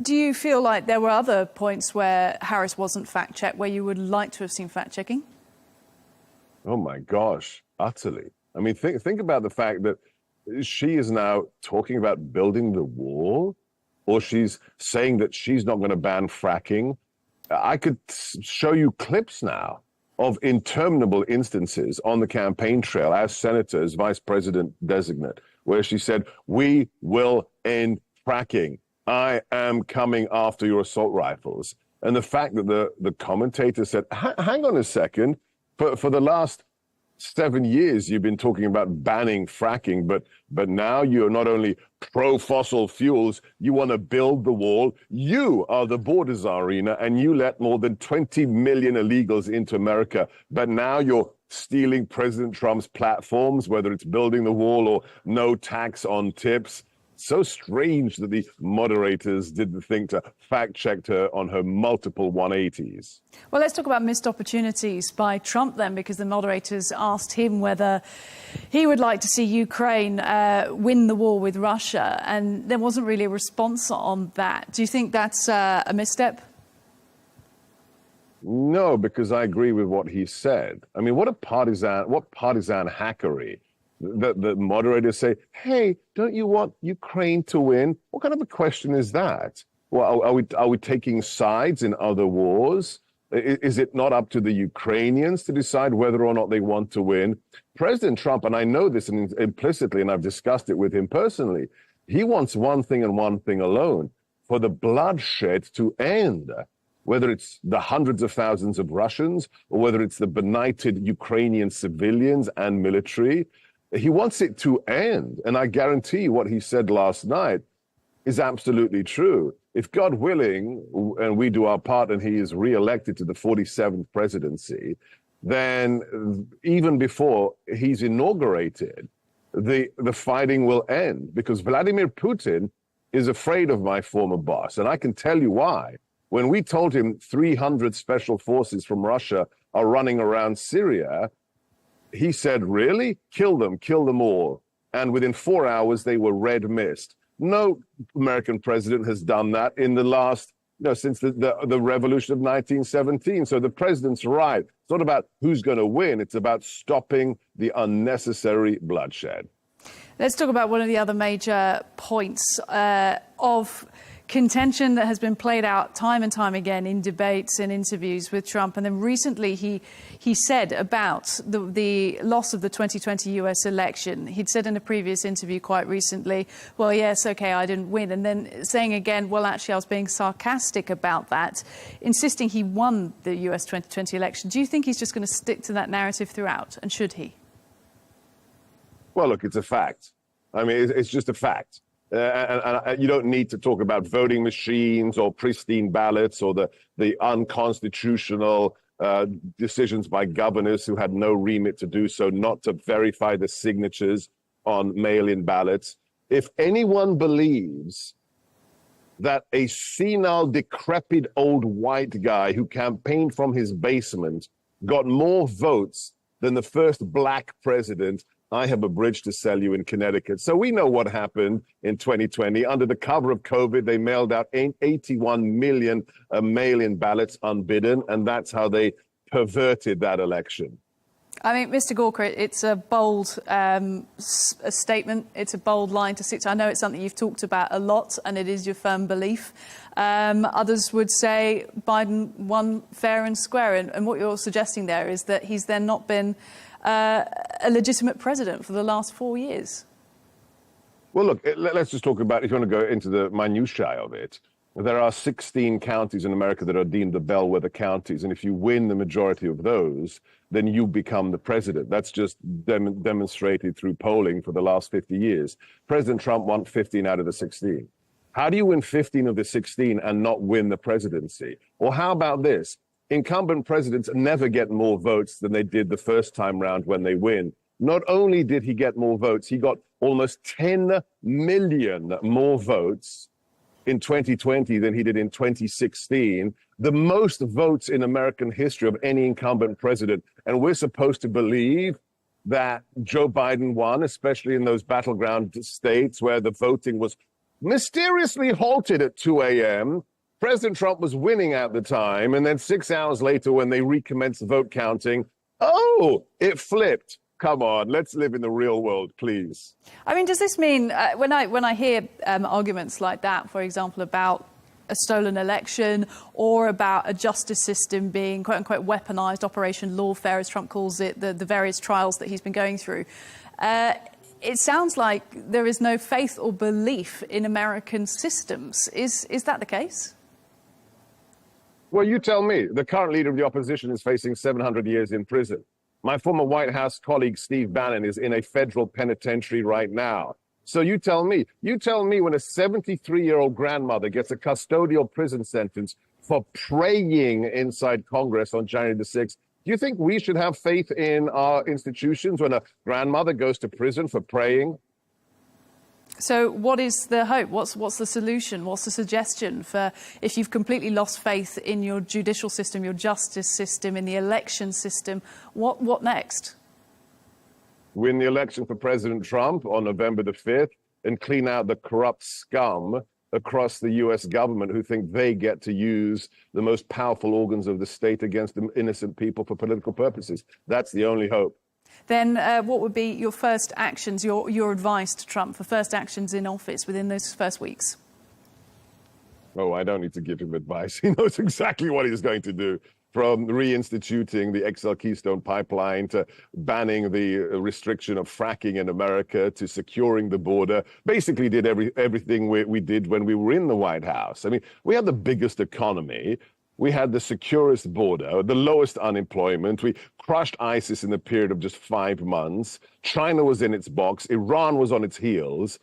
Do you feel like there were other points where Harris wasn't fact checked, where you would like to have seen fact checking? Oh my gosh, utterly. I mean, think about the fact that she is now talking about building the wall, or she's saying that she's not going to ban fracking. I could show you clips now of interminable instances on the campaign trail as senator, as vice president designate, where she said, "We will end fracking. I am coming after your assault rifles." And the fact that the commentator said, hang on a second, for the last 7 years, you've been talking about banning fracking, but now you're not only pro-fossil fuels, you want to build the wall. You are the border czarina, and you let more than 20 million illegals into America. But now you're stealing President Trump's platforms, whether it's building the wall or no tax on tips. So strange that the moderators did the thing to fact-check her on her multiple 180s. Well, let's talk about missed opportunities by Trump then, because the moderators asked him whether he would like to see Ukraine win the war with Russia, and there wasn't really a response on that. Do you think that's a misstep? No, because I agree with what he said. I mean, what partisan hackery. The moderators say, hey, don't you want Ukraine to win? What kind of a question is that? Well, are we taking sides in other wars? Is it not up to the Ukrainians to decide whether or not they want to win? President Trump, and I know this implicitly, and I've discussed it with him personally, he wants one thing and one thing alone, for the bloodshed to end. Whether it's the hundreds of thousands of Russians, or whether it's the benighted Ukrainian civilians and military, he wants it to end. And I guarantee you what he said last night is absolutely true. If God willing, and we do our part and he is re-elected to the 47th presidency, then even before he's inaugurated, the fighting will end, because Vladimir Putin is afraid of my former boss. And I can tell you why. When we told him 300 special forces from Russia are running around Syria, he said, really? Kill them all. And within 4 hours, they were red mist. No American president has done that in the last, since the revolution of 1917. So the president's right. It's not about who's going to win. It's about stopping the unnecessary bloodshed. Let's talk about one of the other major points of contention that has been played out time and time again in debates and interviews with Trump. And then recently he said about the loss of the 2020 US election. He'd said in a previous interview quite recently, well, yes, OK, I didn't win. And then saying again, well, actually, I was being sarcastic about that, insisting he won the US 2020 election. Do you think he's just going to stick to that narrative throughout? And should he? Well, look, it's a fact. I mean, it's just a fact. And you don't need to talk about voting machines or pristine ballots or the unconstitutional decisions by governors who had no remit to do so, not to verify the signatures on mail-in ballots. If anyone believes that a senile, decrepit old white guy who campaigned from his basement got more votes than the first black president, I have a bridge to sell you in Connecticut. So we know what happened in 2020. Under the cover of COVID, they mailed out 81 million mail-in ballots unbidden, and that's how they perverted that election. I mean, Mr. Gawker, it's a bold a statement. It's a bold line to stick to. I know it's something you've talked about a lot, and it is your firm belief. Others would say Biden won fair and square. And what you're suggesting there is that he's then not been a legitimate president for the last 4 years. Well, look, let's just talk about, if you want to go into the minutiae of it, there are 16 counties in America that are deemed the bellwether counties. And if you win the majority of those, then you become the president. That's just demonstrated through polling for the last 50 years. President Trump won 15 out of the 16. How do you win 15 of the 16 and not win the presidency? Or how about this? Incumbent presidents never get more votes than they did the first time round when they win. Not only did he get more votes, he got almost 10 million more votes in 2020 than he did in 2016, the most votes in American history of any incumbent president. And we're supposed to believe that Joe Biden won, especially in those battleground states where the voting was mysteriously halted at 2 a.m. President Trump was winning at the time. And then 6 hours later, when they recommenced vote counting, oh, it flipped. Come on, let's live in the real world, please. I mean, does this mean, when I hear arguments like that, for example, about a stolen election or about a justice system being, quote unquote, weaponized, Operation Lawfare, as Trump calls it, the various trials that he's been going through, it sounds like there is no faith or belief in American systems. Is that the case? Well, you tell me. The current leader of the opposition is facing 700 years in prison. My former White House colleague, Steve Bannon, is in a federal penitentiary right now. So you tell me when a 73-year-old grandmother gets a custodial prison sentence for praying inside Congress on January the 6th, do you think we should have faith in our institutions when a grandmother goes to prison for praying? So what is the hope? What's the solution? What's the suggestion for if you've completely lost faith in your judicial system, your justice system, in the election system? What next? Win the election for President Trump on November the 5th and clean out the corrupt scum across the U.S. government who think they get to use the most powerful organs of the state against innocent people for political purposes. That's the only hope. Then what would be your first actions, your advice to Trump for first actions in office within those first weeks? Oh, I don't need to give him advice. He knows exactly what he's going to do. From reinstituting the XL Keystone pipeline to banning the restriction of fracking in America to securing the border, basically did everything we did when we were in the White House. I mean, we had the biggest economy. We had the securest border, the lowest unemployment. We crushed ISIS in the period of just 5 months. China was in its box. Iran was on its heels.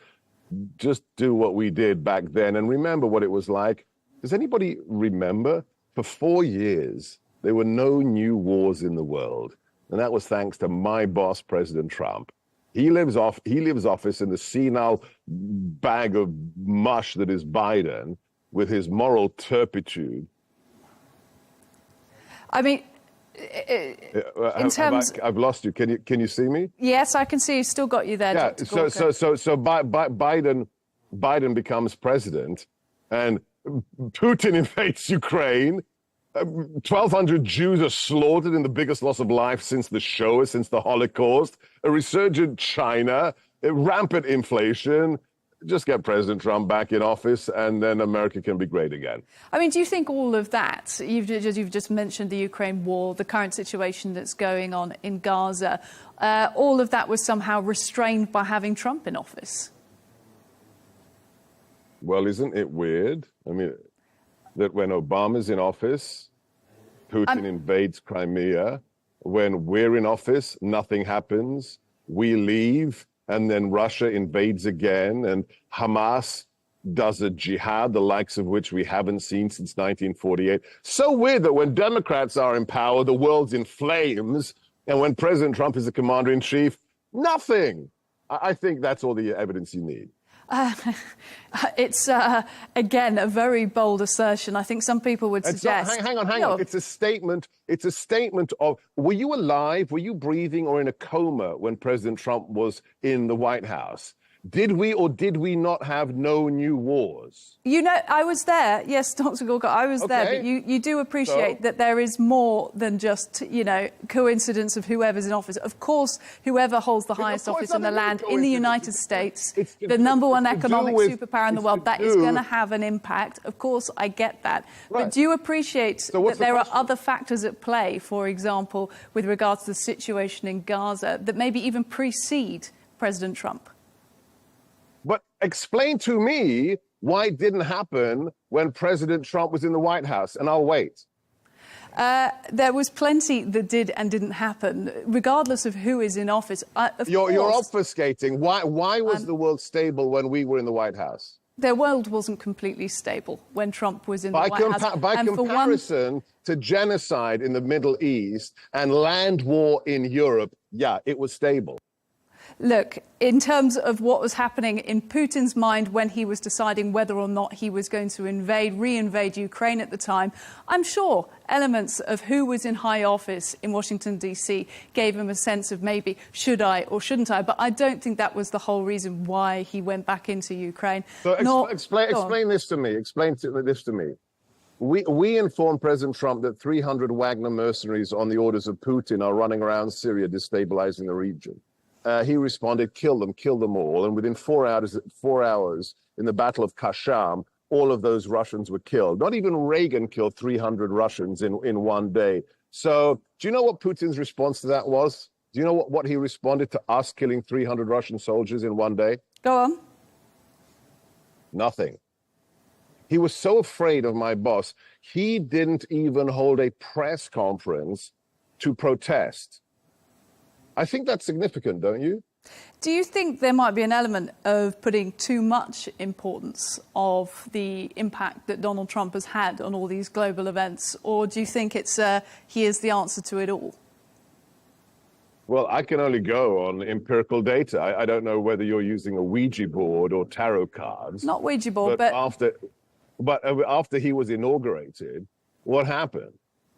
Just do what we did back then and remember what it was like. Does anybody remember? For 4 years, there were no new wars in the world. And that was thanks to my boss, President Trump. He lives office in the senile bag of mush that is Biden with his moral turpitude. I mean, in terms... I've lost you. Can you see me? Yes, I can see. Still got you there, Yeah. Dr. Gorka. So Biden becomes president, and Putin invades Ukraine. 1,200 Jews are slaughtered in the biggest loss of life since the Shoah, since the Holocaust. A resurgent China, rampant inflation. Just get President Trump back in office, and then America can be great again. I mean, do you think all of that, you've just mentioned the Ukraine war, the current situation that's going on in Gaza, all of that was somehow restrained by having Trump in office? Well, isn't it weird? I mean, that when Obama's in office, Putin invades Crimea. When we're in office, nothing happens. We leave, and then Russia invades again, and Hamas does a jihad, the likes of which we haven't seen since 1948. So weird that when Democrats are in power, the world's in flames, and when President Trump is the commander-in-chief, nothing. I think that's all the evidence you need. It's, again, a very bold assertion. I think some people would suggest... Hang on. It's a statement of, were you alive, were you breathing or in a coma when President Trump was in the White House? Did we or did we not have no new wars? You know, I was there. Yes, Dr. Gorka, I was there. But you do appreciate that there is more than just, coincidence of whoever's in office. Of course, whoever holds the highest office in the land in the United States, the number one economic superpower in the world, that is going to have an impact. Of course, I get that. Right. But do you appreciate that there are other factors at play, for example, with regards to the situation in Gaza, that maybe even precede President Trump? But explain to me why it didn't happen when President Trump was in the White House, and I'll wait. There was plenty that did and didn't happen, regardless of who is in office. You're obfuscating. Why was the world stable when we were in the White House? The world wasn't completely stable when Trump was in the White House. By comparison to genocide in the Middle East and land war in Europe, yeah, it was stable. Look, in terms of what was happening in Putin's mind when he was deciding whether or not he was going to re-invade Ukraine at the time, I'm sure elements of who was in high office in Washington, D.C. gave him a sense of maybe, should I or shouldn't I? But I don't think that was the whole reason why he went back into Ukraine. So explain this to me. Explain this to me. We informed President Trump that 300 Wagner mercenaries on the orders of Putin are running around Syria destabilizing the region. He responded, kill them all. And within 4 hours in the Battle of Kasham, all of those Russians were killed. Not even Reagan killed 300 Russians in one day. So do you know what Putin's response to that was? Do you know what he responded to us killing 300 Russian soldiers in one day? Go on. Nothing. He was so afraid of my boss, he didn't even hold a press conference to protest. I think that's significant, don't you? Do you think there might be an element of putting too much importance of the impact that Donald Trump has had on all these global events? Or do you think it's he is the answer to it all? Well, I can only go on empirical data. I don't know whether you're using a Ouija board or tarot cards. Not Ouija board, but after he was inaugurated, what happened?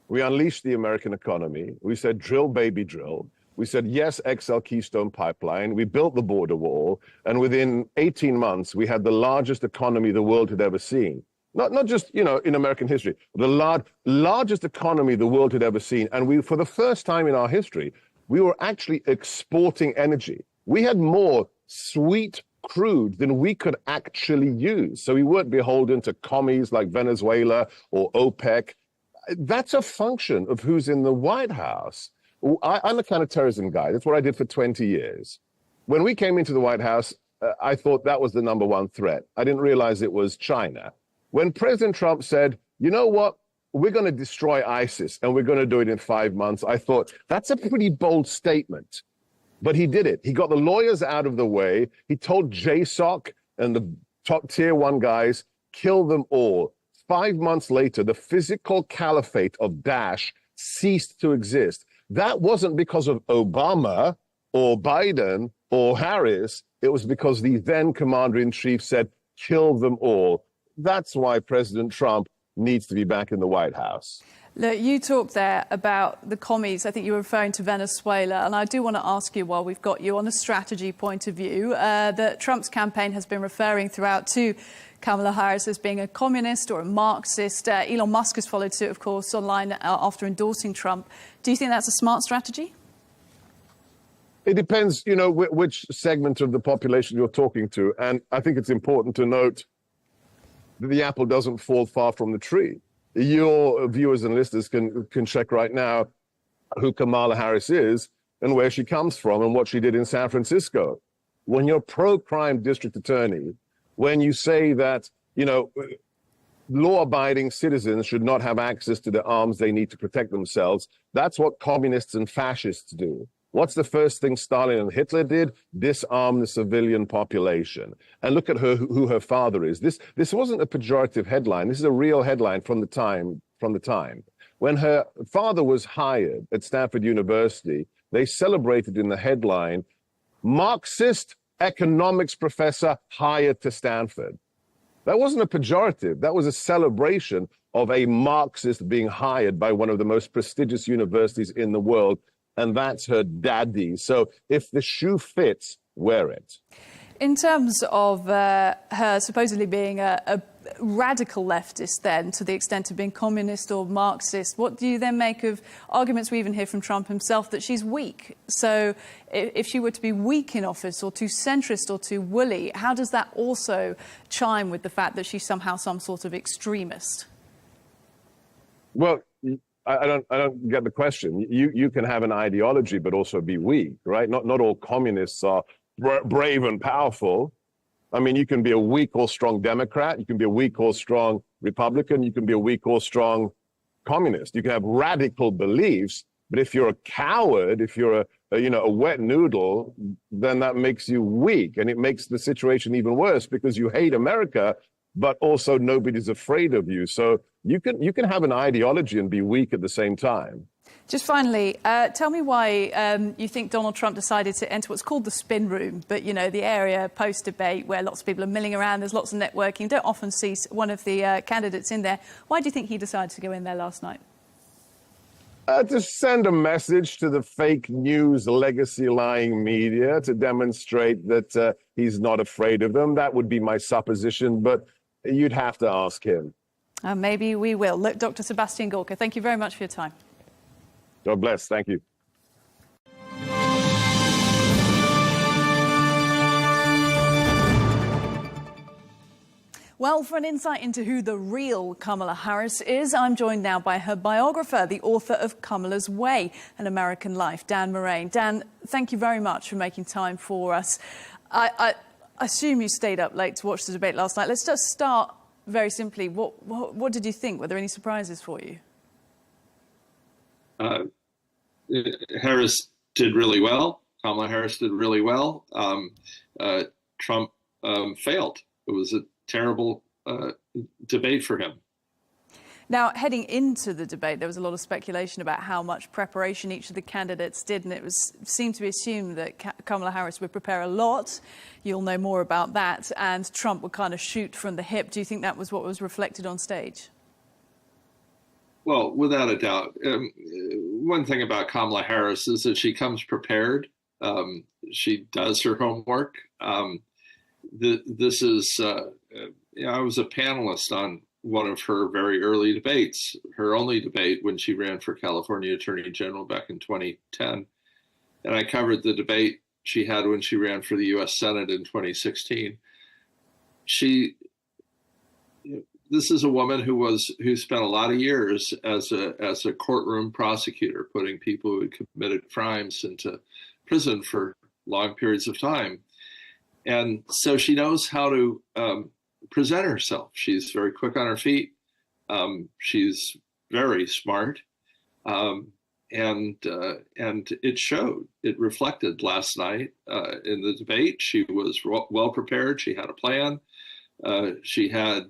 We unleashed the American economy. We said, drill, baby, drill. We said, yes, XL Keystone Pipeline. We built the border wall. And within 18 months, we had the largest economy the world had ever seen. Not just, in American history, the largest economy the world had ever seen. And we, for the first time in our history, we were actually exporting energy. We had more sweet crude than we could actually use. So we weren't beholden to commies like Venezuela or OPEC. That's a function of who's in the White House. I'm a counterterrorism guy. That's what I did for 20 years. When we came into the White House, I thought that was the number one threat. I didn't realize it was China. When President Trump said, you know what, we're going to destroy ISIS and we're going to do it in 5 months, I thought that's a pretty bold statement. But he did it. He got the lawyers out of the way. He told JSOC and the top tier 1 guys, kill them all. 5 months later, the physical caliphate of Daesh ceased to exist. That wasn't because of Obama or Biden or Harris. It was because the then commander-in-chief said, kill them all. That's why President Trump needs to be back in the White House. Look, you talked there about the commies. I think you were referring to Venezuela. And I do want to ask you, while we've got you on a strategy point of view, that Trump's campaign has been referring throughout to Kamala Harris as being a communist or a Marxist. Elon Musk has followed suit, of course, online after endorsing Trump. Do you think that's a smart strategy? It depends, which segment of the population you're talking to. And I think it's important to note that the apple doesn't fall far from the tree. Your viewers and listeners can check right now who Kamala Harris is and where she comes from and what she did in San Francisco. When you're pro-crime district attorney, when you say that, law-abiding citizens should not have access to the arms they need to protect themselves, that's what communists and fascists do. What's the first thing Stalin and Hitler did? Disarm the civilian population. And look at who her father is. This wasn't a pejorative headline. This is a real headline from the time. When her father was hired at Stanford University, they celebrated in the headline, Marxist economics professor hired to Stanford. That wasn't a pejorative. That was a celebration of a Marxist being hired by one of the most prestigious universities in the world. And that's her daddy. So if the shoe fits, wear it. In terms of her supposedly being a radical leftist then, to the extent of being communist or Marxist, what do you then make of arguments we even hear from Trump himself that she's weak? So if she were to be weak in office or too centrist or too woolly, how does that also chime with the fact that she's somehow some sort of extremist? Well, I don't get the question. You can have an ideology but also be weak, right? Not all communists are brave and powerful. I mean, you can be a weak or strong Democrat. You can be a weak or strong Republican. You can be a weak or strong communist. You can have radical beliefs, but if you're a coward, if you're a wet noodle, then that makes you weak, and it makes the situation even worse because you hate America, but also nobody's afraid of you. So you can have an ideology and be weak at the same time. Just finally, tell me why you think Donald Trump decided to enter what's called the spin room, but, you know, the area post-debate where lots of people are milling around, there's lots of networking. You don't often see one of the candidates in there. Why do you think he decided to go in there last night? To send a message to the fake news legacy lying media to demonstrate that he's not afraid of them. That would be my supposition, but you'd have to ask him. Maybe we will. Look, Dr. Sebastian Gorka, thank you very much for your time. God bless. Thank you. Well, for an insight into who the real Kamala Harris is, I'm joined now by her biographer, the author of Kamala's Way, An American Life, Dan Moraine. Dan, thank you very much for making time for us. I assume you stayed up late to watch the debate last night. Let's just start very simply. What did you think? Were there any surprises for you? Harris did really well. Kamala Harris did really well. Trump failed. It was a terrible debate for him. Now, heading into the debate, there was a lot of speculation about how much preparation each of the candidates did, and it seemed to be assumed that Kamala Harris would prepare a lot. You'll know more about that, and Trump would kind of shoot from the hip. Do you think that was what was reflected on stage? Well, without a doubt. One thing about Kamala Harris is that she comes prepared. She does her homework. This is, I was a panelist on one of her very early debates, her only debate when she ran for California Attorney General back in 2010. And I covered the debate she had when she ran for the U.S. Senate in 2016. This is a woman who spent a lot of years as a courtroom prosecutor, putting people who had committed crimes into prison for long periods of time. And so she knows how to present herself. She's very quick on her feet. She's very smart. And it showed. It reflected last night in the debate. She was well prepared. She had a plan. She had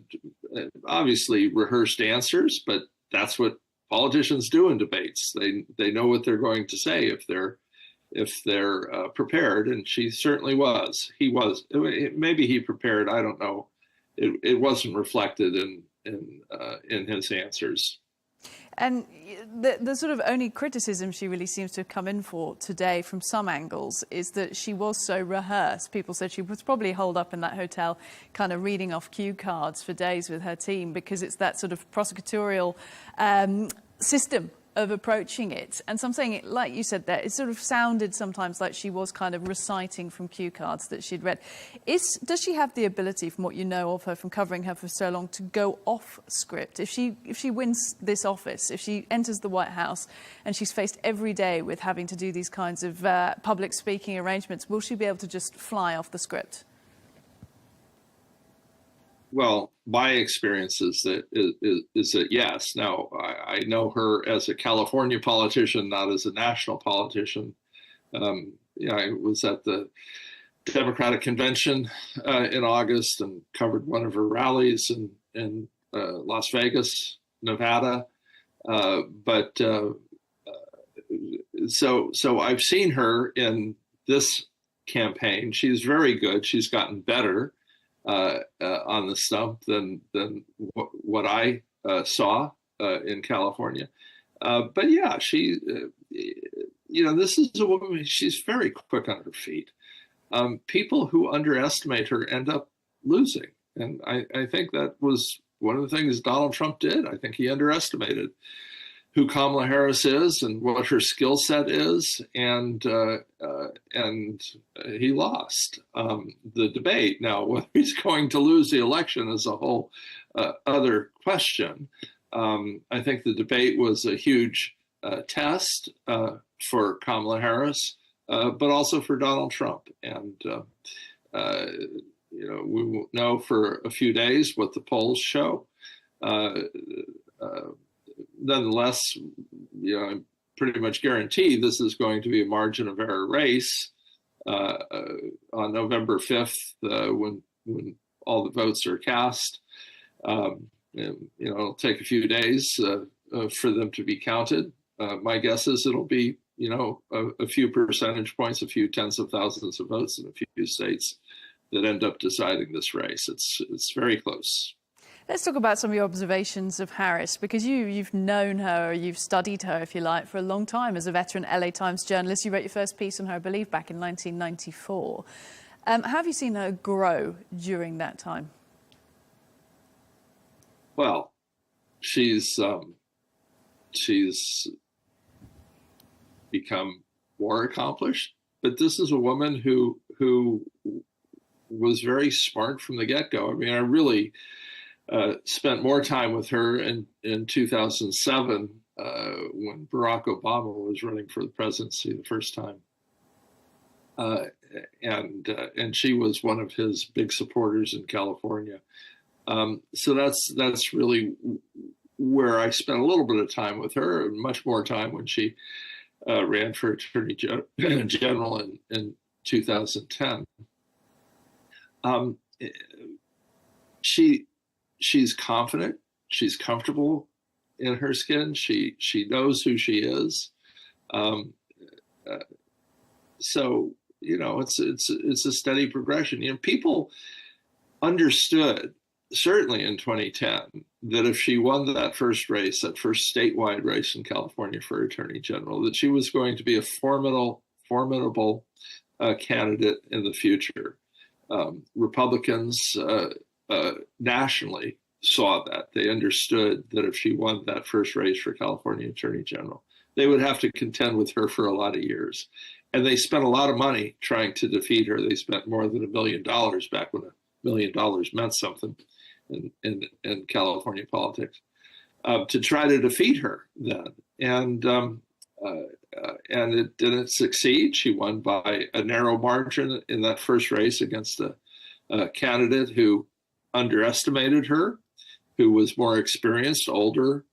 obviously rehearsed answers, but that's what politicians do in debates. They know what they're going to say if they're prepared, and she certainly was. He was. Maybe he prepared. I don't know. It wasn't reflected in his answers. And the sort of only criticism she really seems to have come in for today from some angles is that she was so rehearsed. People said she was probably holed up in that hotel kind of reading off cue cards for days with her team, because it's that sort of prosecutorial system of approaching it. And so I'm saying, like you said there, it sort of sounded sometimes like she was kind of reciting from cue cards that she'd read. Does she have the ability, from what you know of her, from covering her for so long, to go off script? If she wins this office, if she enters the White House and she's faced every day with having to do these kinds of public speaking arrangements, will she be able to just fly off the script? Well, my experience is that yes. Now, I know her as a California politician, not as a national politician. I was at the Democratic convention in August and covered one of her rallies in Las Vegas, Nevada. So I've seen her in this campaign. She's very good. She's gotten better on the stump than what I saw in California. But yeah, she, this is a woman, she's very quick on her feet. People who underestimate her end up losing. And I think that was one of the things Donald Trump did. I think he underestimated who Kamala Harris is and what her skill set is, and he lost the debate. Now, whether he's going to lose the election is a whole other question. I think the debate was a huge test for Kamala Harris, but also for Donald Trump. And we will know for a few days what the polls show. Nonetheless, I pretty much guarantee this is going to be a margin of error race on November 5th when all the votes are cast. It'll take a few days for them to be counted. my guess is it'll be, a few percentage points, a few tens of thousands of votes in a few states that end up deciding this race. It's very close. Let's talk about some of your observations of Harris, because you've known her, or you've studied her, if you like, for a long time as a veteran LA Times journalist. You wrote your first piece on her, I believe, back in 1994. How have you seen her grow during that time? Well, she's become more accomplished, but this is a woman who was very smart from the get-go. I mean, I really spent more time with her in 2007 when Barack Obama was running for the presidency the first time, and she was one of his big supporters in California. So that's really where I spent a little bit of time with her, and much more time when she ran for Attorney General in 2010. She's confident. She's comfortable in her skin. She knows who she is. So it's a steady progression. People understood, certainly in 2010, that if she won that first race, that first statewide race in California for Attorney General, that she was going to be a formidable candidate in the future. Republicans nationally saw that. They understood that if she won that first race for California Attorney General, they would have to contend with her for a lot of years. And they spent a lot of money trying to defeat her. They spent more than $1 million back when $1 million meant something in California politics, to try to defeat her then. And it didn't succeed. She won by a narrow margin in that first race against a candidate who underestimated her, who was more experienced, older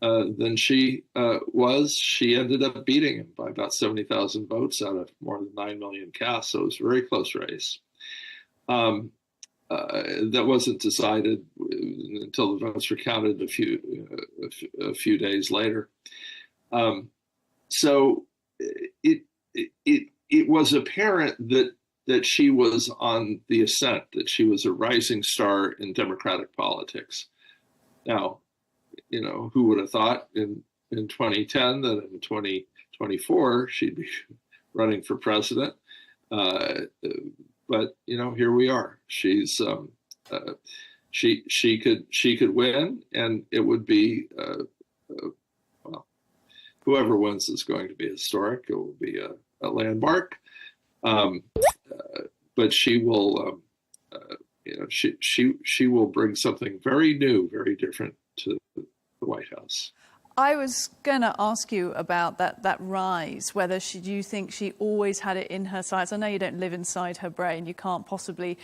than she was. She ended up beating him by about 70,000 votes out of more than 9 million cast. So it was a very close race. That wasn't decided until the votes were counted a few days later. So it was apparent that she was on the ascent, that she was a rising star in Democratic politics. Now, who would have thought in 2010 that in 2024 she'd be running for president? But here we are. She's she could win, and it would be well, whoever wins is going to be historic. It will be a landmark. But she will she will bring something very new, very different to the White House. I was going to ask you about that rise, whether do you think she always had it in her sights? I know you don't live inside her brain, you can't possibly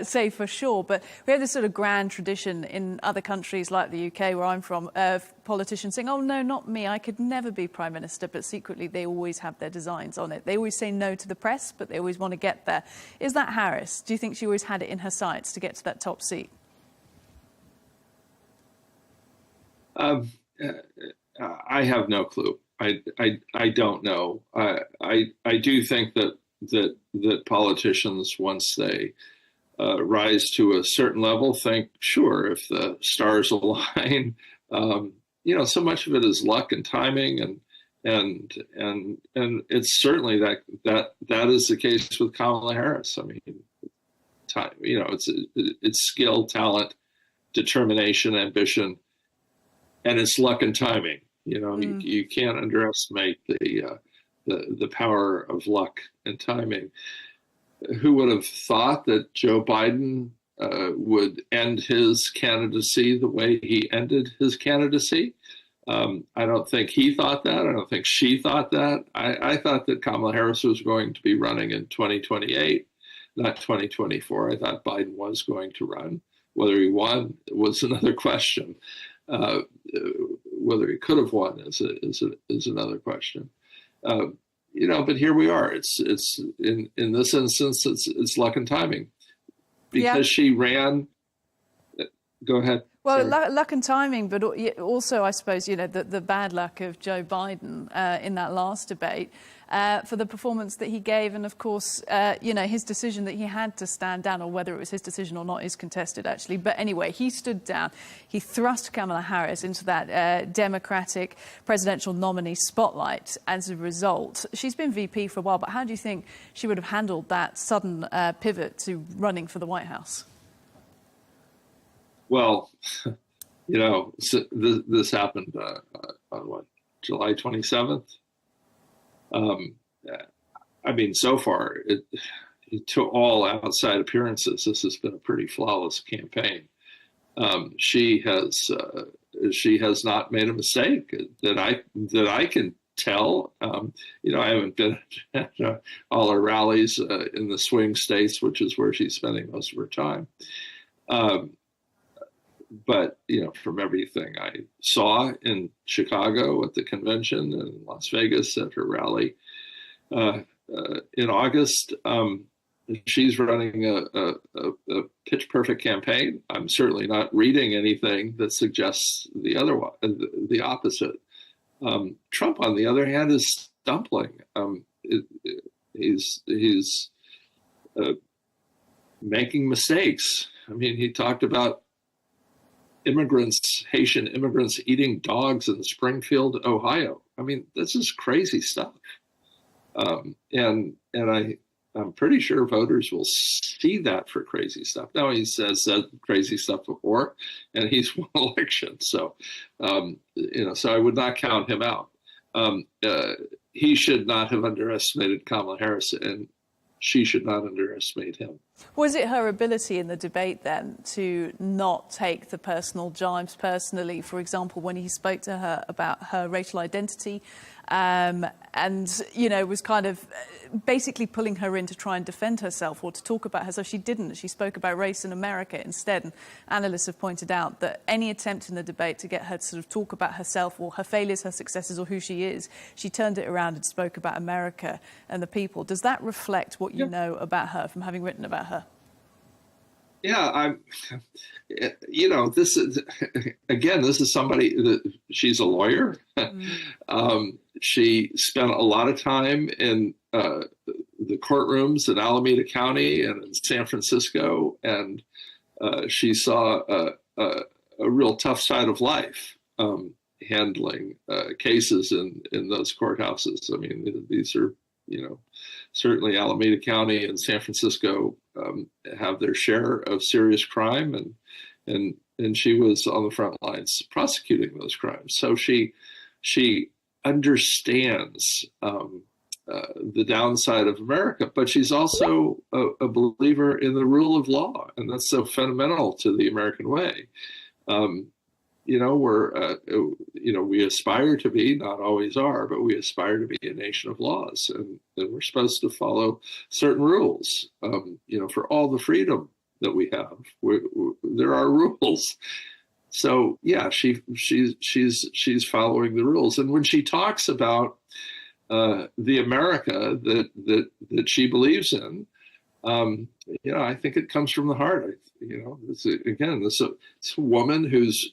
say for sure, but we have this sort of grand tradition in other countries like the UK, where I'm from, of politicians saying, oh no, not me, I could never be Prime Minister, but secretly they always have their designs on it. They always say no to the press, but they always want to get there. Is that Harris? Do you think she always had it in her sights to get to that top seat? I have no clue. I don't know. I do think that politicians, once they rise to a certain level, think, sure, if the stars align, so much of it is luck and timing, and it's certainly that is the case with Kamala Harris. I mean, time, it's skill, talent, determination, ambition. And it's luck and timing. You can't underestimate the power of luck and timing. Who would have thought that Joe Biden would end his candidacy the way he ended his candidacy? I don't think he thought that. I don't think she thought that. I thought that Kamala Harris was going to be running in 2028, not 2024. I thought Biden was going to run. Whether he won was another question. Whether he could have won is another question. But here we are. It's in this instance, it's luck and timing, because she ran. Go ahead. Well, luck and timing, but also, I suppose, the bad luck of Joe Biden in that last debate for the performance that he gave. And of course, his decision that he had to stand down, or whether it was his decision or not, is contested, actually. But anyway, he stood down. He thrust Kamala Harris into that Democratic presidential nominee spotlight as a result. She's been VP for a while, but how do you think she would have handled that sudden pivot to running for the White House? Well, this happened on July 27th. I mean, so far, to all outside appearances, this has been a pretty flawless campaign. She has not made a mistake that I can tell. I haven't been at all her rallies in the swing states, which is where she's spending most of her time. But, from everything I saw in Chicago at the convention and Las Vegas at her rally in August, she's running a pitch perfect campaign. I'm certainly not reading anything that suggests the opposite. Trump, on the other hand, is stumbling. He's making mistakes. I mean, he talked about Haitian immigrants eating dogs in Springfield, Ohio. I mean, this is crazy stuff. And I'm pretty sure voters will see that for crazy stuff. Now, he said crazy stuff before, and he's won elections. So, so I would not count him out. He should not have underestimated Kamala Harris, and she should not underestimate him. Was it her ability in the debate then to not take the personal jibes personally? For example, when he spoke to her about her racial identity and, was kind of basically pulling her in to try and defend herself or to talk about herself. She didn't. She spoke about race in America instead. And analysts have pointed out that any attempt in the debate to get her to sort of talk about herself or her failures, her successes, or who she is, she turned it around and spoke about America and the people. Does that reflect what you know about her from having written about her? Yeah, this is somebody that she's a lawyer. She spent a lot of time in the courtrooms in Alameda County and in San Francisco, and she saw a real tough side of life handling cases in those courthouses. I mean, these are, certainly Alameda County and San Francisco have their share of serious crime, and she was on the front lines prosecuting those crimes. So she understands the downside of America, but she's also a believer in the rule of law, and that's so fundamental to the American way. We aspire to be, not always are, but we aspire to be a nation of laws, and we're supposed to follow certain rules. For all the freedom that we have, there are rules. So yeah, she's following the rules, and when she talks about the America that she believes in, I think it comes from the heart. It's a woman who's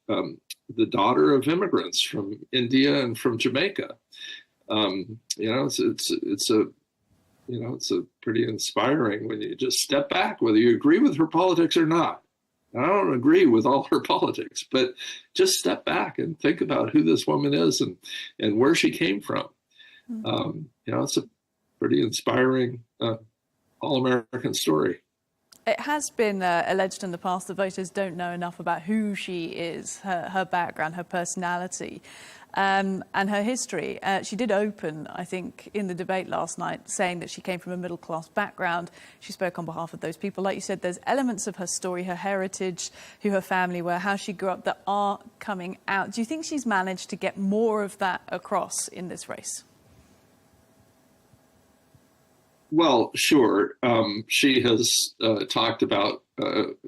the daughter of immigrants from India and from Jamaica. It's a pretty inspiring when you just step back, whether you agree with her politics or not. And I don't agree with all her politics, but just step back and think about who this woman is and where she came from. It's a pretty inspiring all-American story. It has been alleged in the past that voters don't know enough about who she is, her background, her personality, and her history. She did open, I think, in the debate last night, saying that she came from a middle-class background. She spoke on behalf of those people. Like you said, there's elements of her story, her heritage, who her family were, how she grew up, that are coming out. Do you think she's managed to get more of that across in this race? Well, sure. She has talked about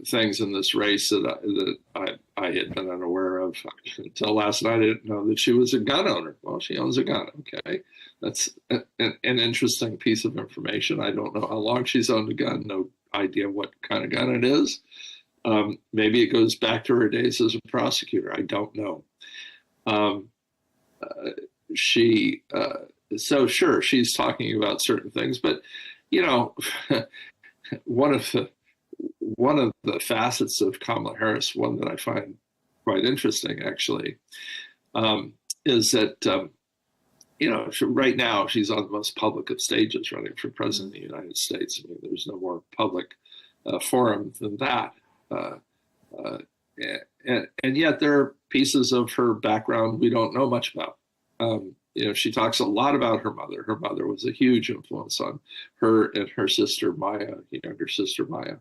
things in this race that I had been unaware of until last night. I didn't know that she was a gun owner. Well, she owns a gun. Okay, that's an interesting piece of information. I don't know how long she's owned a gun. No idea what kind of gun it is. Maybe it goes back to her days as a prosecutor. I don't know. So sure, she's talking about certain things, but you know, one of the facets of Kamala Harris, one that I find quite interesting actually, is that you know, right now she's on the most public of stages running for president of the United States. I mean, there's no more public forum than that. And yet there are pieces of her background we don't know much about. You know, she talks a lot about her mother. Her mother was a huge influence on her and her sister Maya, younger sister Maya.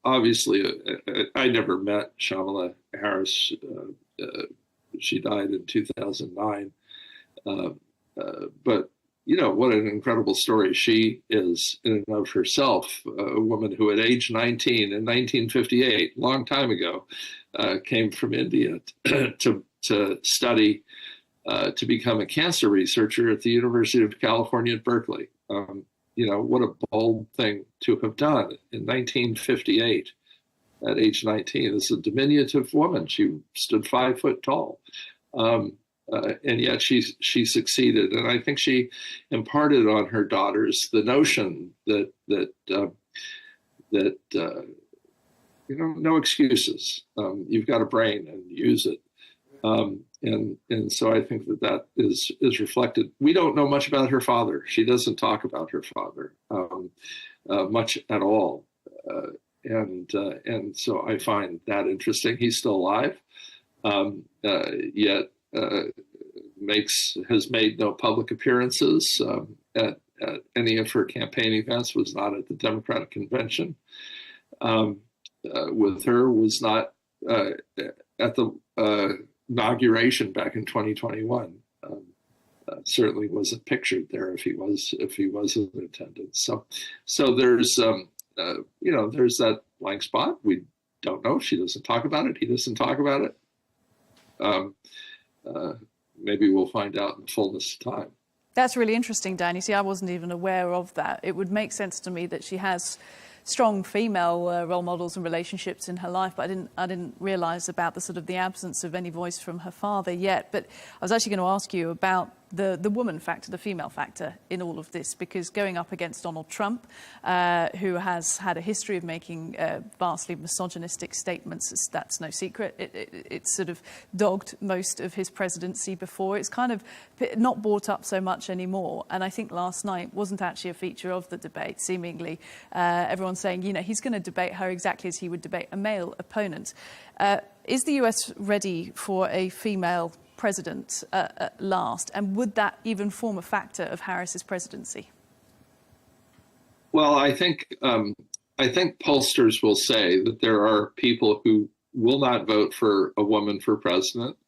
Obviously, I never met Kamala Harris. She died in 2009. But you know, what an incredible story she is in and of herself. A woman who at age 19 in 1958, long time ago, came from India to study, to become a cancer researcher at the University of California at Berkeley. You know, what a bold thing to have done in 1958 at age 19. This is a diminutive woman. She stood 5 foot tall. And yet she succeeded, and I think she imparted on her daughters the notion that you know, no excuses. You've got a brain and use it, and so I think that is reflected. We don't know much about her father. She doesn't talk about her father much at all, and so I find that interesting. He's still alive, yet. Has made no public appearances at any of her campaign events, was not at the Democratic convention. With her, was not at the inauguration back in 2021. Certainly wasn't pictured there if he was in attendance. So there's you know, there's that blank spot. We don't know. She doesn't talk about it. He doesn't talk about it. Maybe we'll find out in the fullness of time. That's really interesting, Dan. You see, I wasn't even aware of that. It would make sense to me that she has strong female role models and relationships in her life, but I didn't realize about the absence of any voice from her father yet. But I was actually going to ask you about the woman factor, the female factor in all of this, because going up against Donald Trump, who has had a history of making vastly misogynistic statements, that's no secret. It's sort of dogged most of his presidency before. It's kind of not brought up so much anymore. And I think last night wasn't actually a feature of the debate, seemingly. Everyone's saying, you know, he's going to debate her exactly as he would debate a male opponent. Is the US ready for a female president at last, and would that even form a factor of Harris's presidency? Well, I think pollsters will say that there are people who will not vote for a woman for president,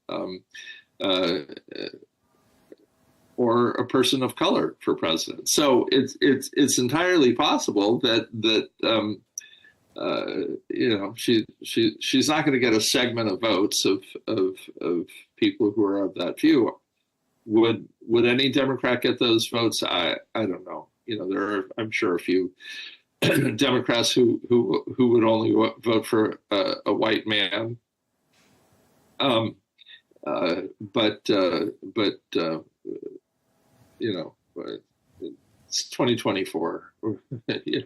or a person of color for president. So it's entirely possible that you know, she's not going to get a segment of votes of people who are of that view. Would any Democrat get those votes? I don't know. You know, there are, I'm sure, a few Democrats who would only vote for a white man. But you know, it's 2024. You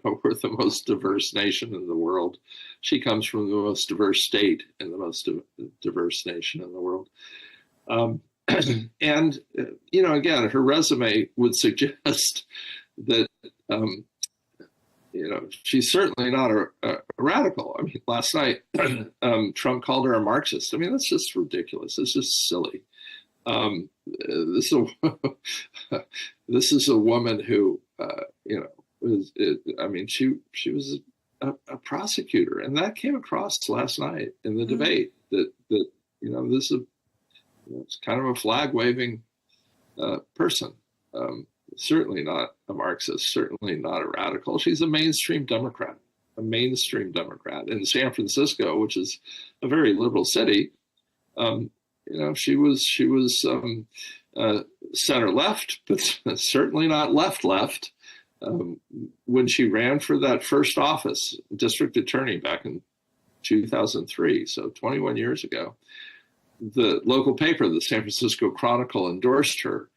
know, we're the most diverse nation in the world. She comes from the most diverse state and the most diverse nation in the world. And, you know, again, her resume would suggest that, you know, she's certainly not a radical. I mean, last night, Trump called her a Marxist. I mean, that's just ridiculous. It's just silly. This is a woman who, you know, I mean, she was a prosecutor, and that came across last night in the debate that you know, this is it's kind of a flag waving person. Certainly not a Marxist. Certainly not a radical. She's a mainstream Democrat. In San Francisco, which is a very liberal city. You know, she was center left, but certainly not left. when she ran for that first office, district attorney, back in 2003, so 21 years ago, the local paper, the San Francisco Chronicle, endorsed her.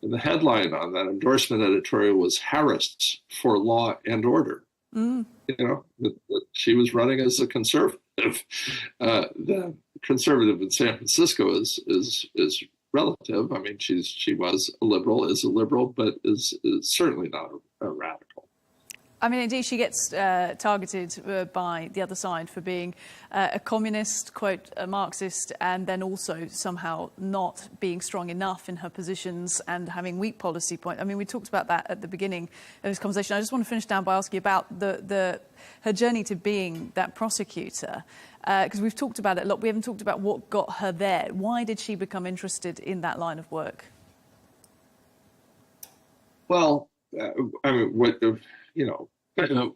And the headline on that endorsement editorial was "Harris for Law and Order." You know, that she was running as a conservative. The conservative in San Francisco is relative. I mean, she was a liberal, is a liberal, but is certainly not a radical. I mean, indeed, she gets targeted by the other side for being a communist, quote, a Marxist, and then also somehow not being strong enough in her positions and having weak policy points. I mean, we talked about that at the beginning of this conversation. I just want to finish down by asking you about her journey to being that prosecutor, because we've talked about it a lot. We haven't talked about what got her there. Why did she become interested in that line of work? Well, I mean,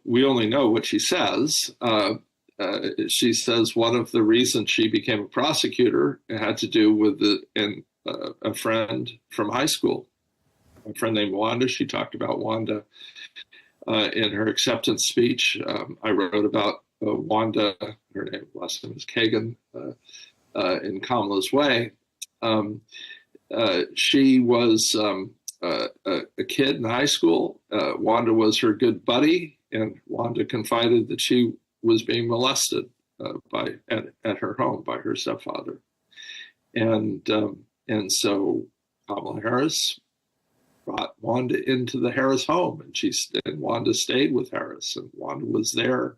we only know what she says. She says one of the reasons she became a prosecutor had to do with a friend from high school, a friend named Wanda. She talked about Wanda in her acceptance speech. I wrote about Wanda, her last name is Kagan, in Kamala's Way. She was a kid in high school. Wanda was her good buddy, and Wanda confided that she was being molested at her home by her stepfather. And so Kamala Harris brought Wanda into the Harris home, and Wanda stayed with Harris, and Wanda was there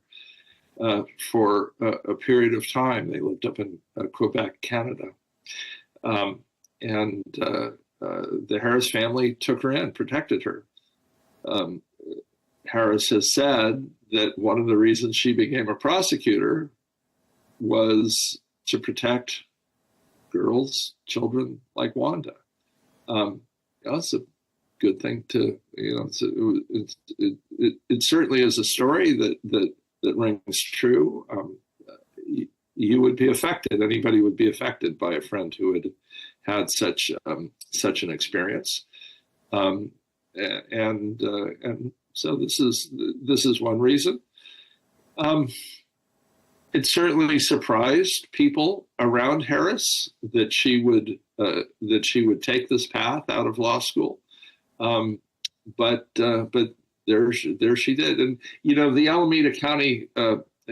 for a period of time. They lived up in Quebec, Canada. The Harris family took her in, protected her. Harris has said that one of the reasons she became a prosecutor was to protect girls, children like Wanda. That's a good thing to, it certainly is a story that rings true. You would be affected. Anybody would be affected by a friend who had such an experience, and so this is one reason. It certainly surprised people around Harris that she would take this path out of law school, but there she did. And the Alameda County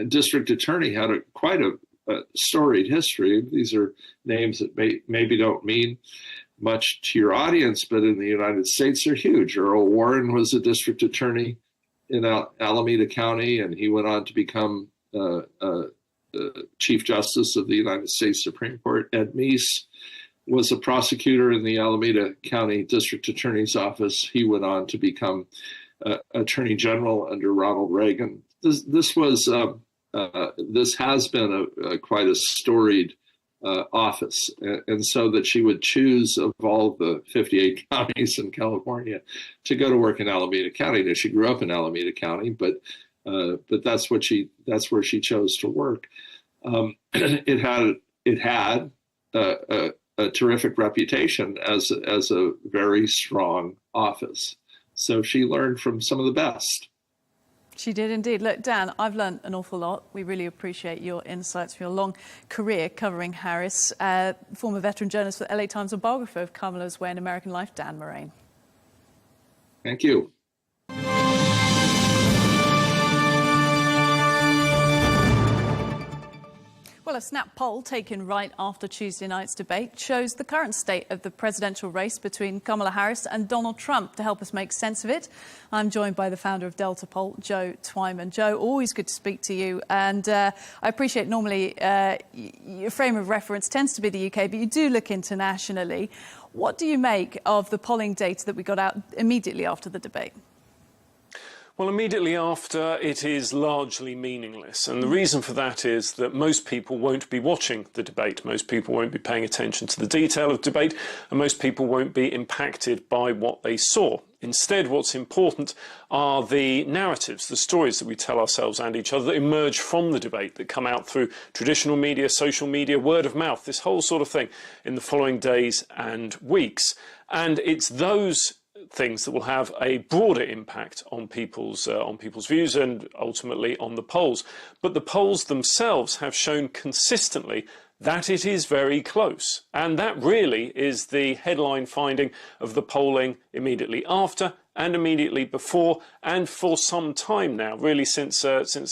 district attorney had quite a storied history. These are names that maybe don't mean much to your audience, but in the United States, they're huge. Earl Warren was a district attorney in Alameda County, and he went on to become Chief Justice of the United States Supreme Court. Ed Meese was a prosecutor in the Alameda County District Attorney's Office. He went on to become Attorney General under Ronald Reagan. This has been quite a storied office, and so that she would choose of all the 58 counties in California to go to work in Alameda County. Now, she grew up in Alameda County, but that's where she chose to work. It had a terrific reputation as a very strong office. So she learned from some of the best. She did indeed. Look, Dan, I've learned an awful lot. We really appreciate your insights from your long career covering Harris. Former veteran journalist for the LA Times and biographer of Kamala's Way and American Life, Dan Moraine. Thank you. Well, a snap poll taken right after Tuesday night's debate shows the current state of the presidential race between Kamala Harris and Donald Trump. To help us make sense of it, I'm joined by the founder of Delta Poll, Joe Twyman. Joe, always good to speak to you. And I appreciate normally your frame of reference tends to be the UK, but you do look internationally. What do you make of the polling data that we got out immediately after the debate? Well, immediately after, it is largely meaningless. And the reason for that is that most people won't be watching the debate. Most people won't be paying attention to the detail of debate, and most people won't be impacted by what they saw. Instead, what's important are the narratives, the stories that we tell ourselves and each other that emerge from the debate, that come out through traditional media, social media, word of mouth, this whole sort of thing in the following days and weeks. And it's those things that will have a broader impact on people's views and ultimately on the polls. But the polls themselves have shown consistently that it is very close. And that really is the headline finding of the polling immediately after and immediately before, and for some time now, really since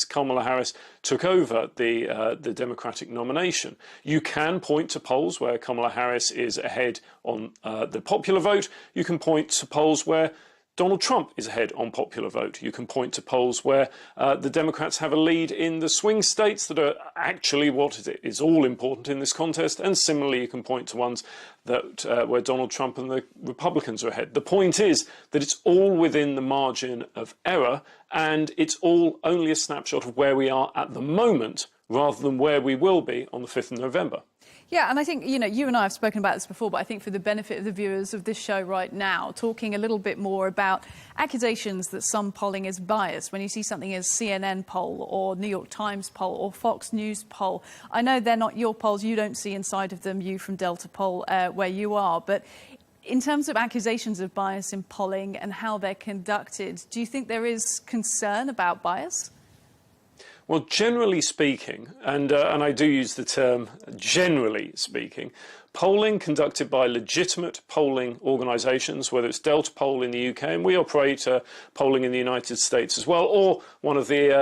Kamala Harris took over the Democratic nomination. You can point to polls where Kamala Harris is ahead on the popular vote. You can point to polls where Donald Trump is ahead on popular vote. You can point to polls where the Democrats have a lead in the swing states that are actually what is all important in this contest. And similarly, you can point to ones that where Donald Trump and the Republicans are ahead. The point is that it's all within the margin of error, and it's all only a snapshot of where we are at the moment rather than where we will be on the 5th of November. Yeah, and I think, you know, you and I have spoken about this before, but I think for the benefit of the viewers of this show right now, talking a little bit more about accusations that some polling is biased. When you see something as CNN poll or New York Times poll or Fox News poll, I know they're not your polls, you don't see inside of them, you from Delta Poll, where you are, but in terms of accusations of bias in polling and how they're conducted, do you think there is concern about bias? Well, generally speaking, and I do use the term generally speaking, polling conducted by legitimate polling organisations, whether it's Delta Poll in the UK, and we operate polling in the United States as well, or one of the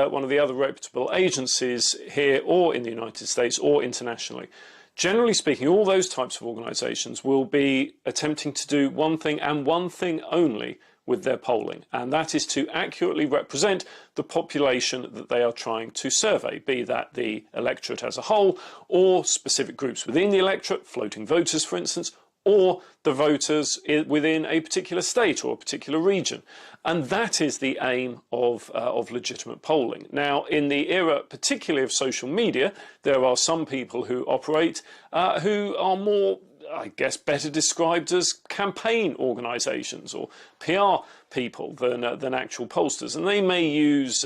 other reputable agencies here or in the United States or internationally. Generally speaking, all those types of organisations will be attempting to do one thing and one thing only with their polling, and that is to accurately represent the population that they are trying to survey, be that the electorate as a whole, or specific groups within the electorate, floating voters, for instance, or the voters within a particular state or a particular region. And that is the aim of legitimate polling. Now, in the era particularly of social media, there are some people who operate who are more, I guess, better described as campaign organisations or PR people than actual pollsters, and they may use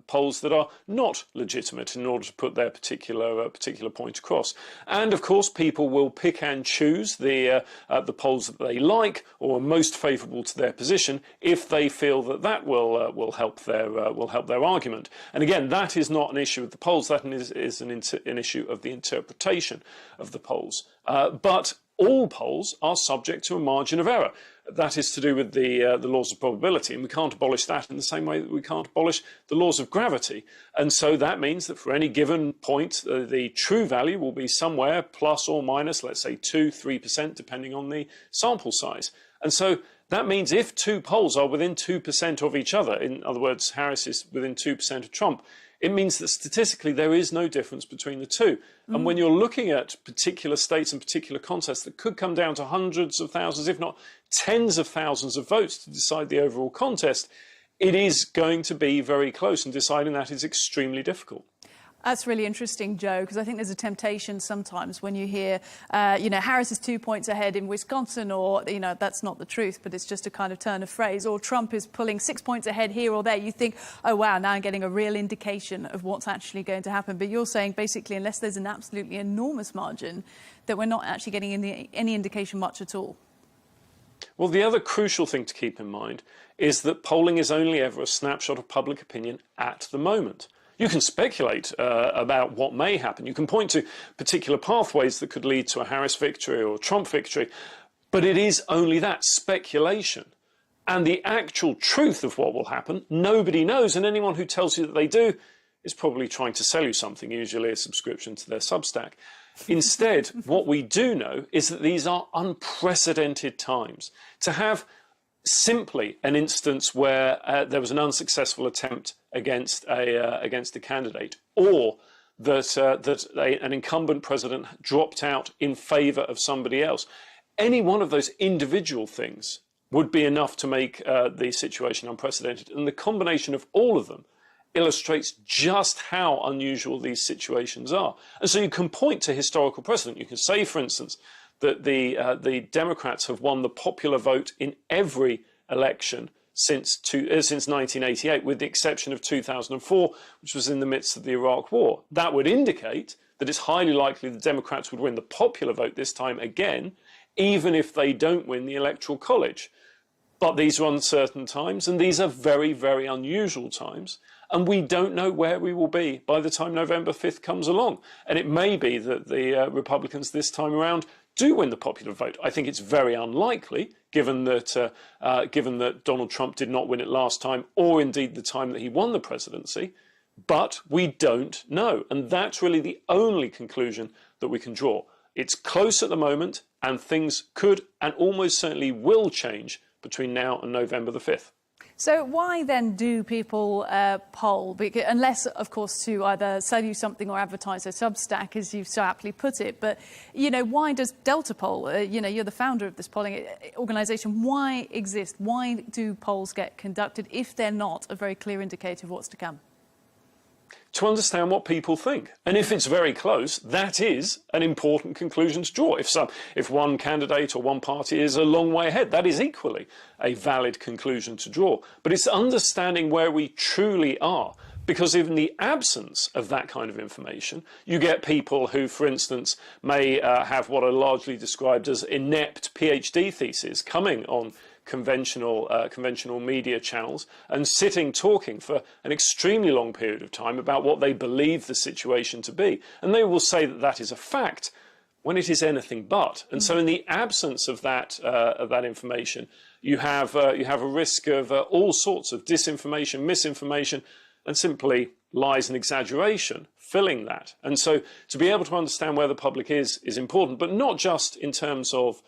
polls that are not legitimate in order to put their particular point across. And of course, people will pick and choose the polls that they like or are most favourable to their position if they feel that will help their argument. And again, that is not an issue of the polls. That is an issue of the interpretation of the polls. But all polls are subject to a margin of error. That is to do with the laws of probability, and we can't abolish that in the same way that we can't abolish the laws of gravity. And so that means that for any given point, the true value will be somewhere plus or minus, let's say 2-3%, depending on the sample size. And so that means if two polls are within 2% of each other, in other words, Harris is within 2% of Trump, it means that statistically there is no difference between the two. And when you're looking at particular states and particular contests that could come down to hundreds of thousands, if not tens of thousands of votes to decide the overall contest, it is going to be very close, and deciding that is extremely difficult. That's really interesting, Joe, because I think there's a temptation sometimes when you hear, Harris is 2 points ahead in Wisconsin, or, that's not the truth, but it's just a kind of turn of phrase, or Trump is pulling 6 points ahead here or there. You think, oh, wow, now I'm getting a real indication of what's actually going to happen. But you're saying, basically, unless there's an absolutely enormous margin, that we're not actually getting any indication much at all. Well, the other crucial thing to keep in mind is that polling is only ever a snapshot of public opinion at the moment. You can speculate about what may happen. You can point to particular pathways that could lead to a Harris victory or a Trump victory, but it is only that, speculation. And the actual truth of what will happen, nobody knows, and anyone who tells you that they do is probably trying to sell you something, usually a subscription to their Substack. Instead, what we do know is that these are unprecedented times. To have simply an instance where there was an unsuccessful attempt against a candidate, or that an incumbent president dropped out in favour of somebody else. Any one of those individual things would be enough to make the situation unprecedented, and the combination of all of them illustrates just how unusual these situations are. And so you can point to historical precedent. You can say, for instance, that the Democrats have won the popular vote in every election since 1988, with the exception of 2004, which was in the midst of the Iraq War. That would indicate that it's highly likely the Democrats would win the popular vote this time again, even if they don't win the Electoral College. But these are uncertain times, and these are very, very unusual times. And we don't know where we will be by the time November 5th comes along. And it may be that the Republicans this time around do win the popular vote. I think it's very unlikely, given that Donald Trump did not win it last time, or indeed the time that he won the presidency. But we don't know. And that's really the only conclusion that we can draw. It's close at the moment, and things could and almost certainly will change between now and November the 5th. So why then do people poll? Because, unless, of course, to either sell you something or advertise their Substack, as you've so aptly put it. But, you know, why does Delta Poll, you know, you're the founder of this polling organisation, why exist? Why do polls get conducted if they're not a very clear indicator of what's to come? To understand what people think. And if it's very close, that is an important conclusion to draw. If one candidate or one party is a long way ahead, that is equally a valid conclusion to draw. But it's understanding where we truly are. Because in the absence of that kind of information, you get people who, for instance, may have what are largely described as inept PhD theses coming on conventional media channels and sitting talking for an extremely long period of time about what they believe the situation to be. And they will say that that is a fact when it is anything but. And so in the absence of that information, you have a risk of all sorts of disinformation, misinformation, and simply lies and exaggeration filling that. And so to be able to understand where the public is important, but not just in terms of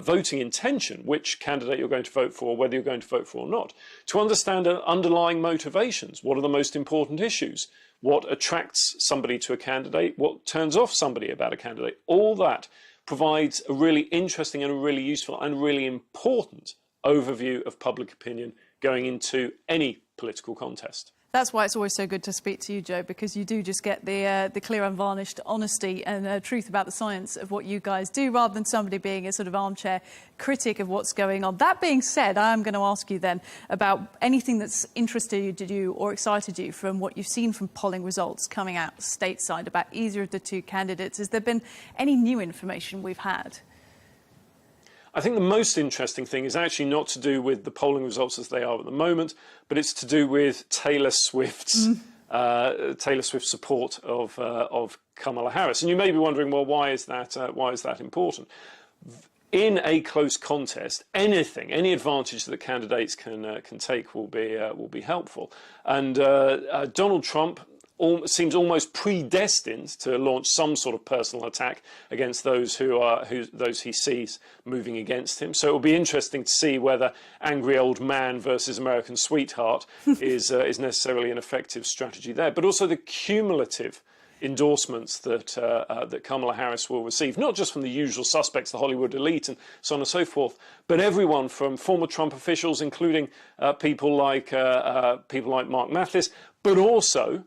voting intention, which candidate you're going to vote for, whether you're going to vote for or not, to understand underlying motivations. What are the most important issues? What attracts somebody to a candidate? What turns off somebody about a candidate? All that provides a really interesting and a really useful and really important overview of public opinion going into any political contest. That's why it's always so good to speak to you, Joe, because you do just get the clear, unvarnished honesty and truth about the science of what you guys do, rather than somebody being a sort of armchair critic of what's going on. That being said, I'm going to ask you then about anything that's interested you or excited you from what you've seen from polling results coming out stateside about either of the two candidates. Has there been any new information we've had? I think the most interesting thing is actually not to do with the polling results as they are at the moment, but it's to do with Taylor Swift's support of Kamala Harris. And you may be wondering, well, why is that important? In a close contest, any advantage that the candidates can take will be helpful. And Donald Trump seems almost predestined to launch some sort of personal attack against those those he sees moving against him. So it will be interesting to see whether angry old man versus American sweetheart is necessarily an effective strategy there. But also the cumulative endorsements that Kamala Harris will receive, not just from the usual suspects, the Hollywood elite and so on and so forth, but everyone from former Trump officials, including people like Mark Mathis, but also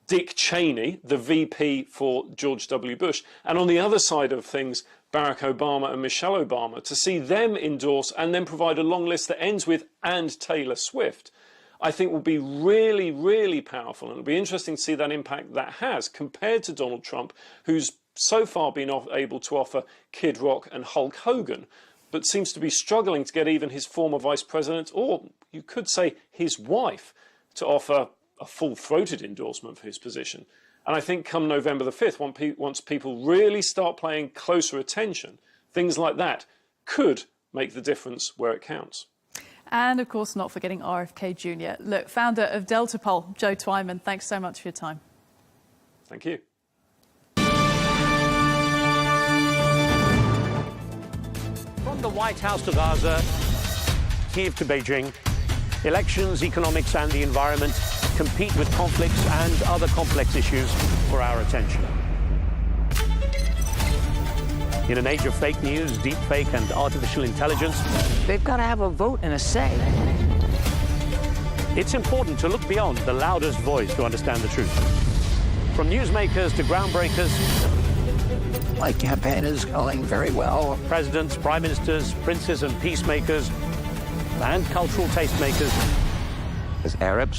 Dick Cheney, the VP for George W. Bush, and on the other side of things, Barack Obama and Michelle Obama, to see them endorse and then provide a long list that ends with "and Taylor Swift," I think will be really, really powerful. And it'll be interesting to see that impact that has compared to Donald Trump, who's so far been able to offer Kid Rock and Hulk Hogan, but seems to be struggling to get even his former vice president, or you could say his wife, to offer a full-throated endorsement for his position. And I think come November the 5th, once people really start paying closer attention, things like that could make the difference where it counts. And, of course, not forgetting RFK Jr. Look, founder of Delta Poll, Joe Twyman, thanks so much for your time. Thank you. From the White House to Gaza, Kiev to Beijing, elections, economics and the environment compete with conflicts and other complex issues for our attention. In an age of fake news, deepfake and artificial intelligence, they've got to have a vote and a say. It's important to look beyond the loudest voice to understand the truth. From newsmakers to groundbreakers, my campaign is going very well. Presidents, prime ministers, princes and peacemakers, and cultural tastemakers, as Arabs,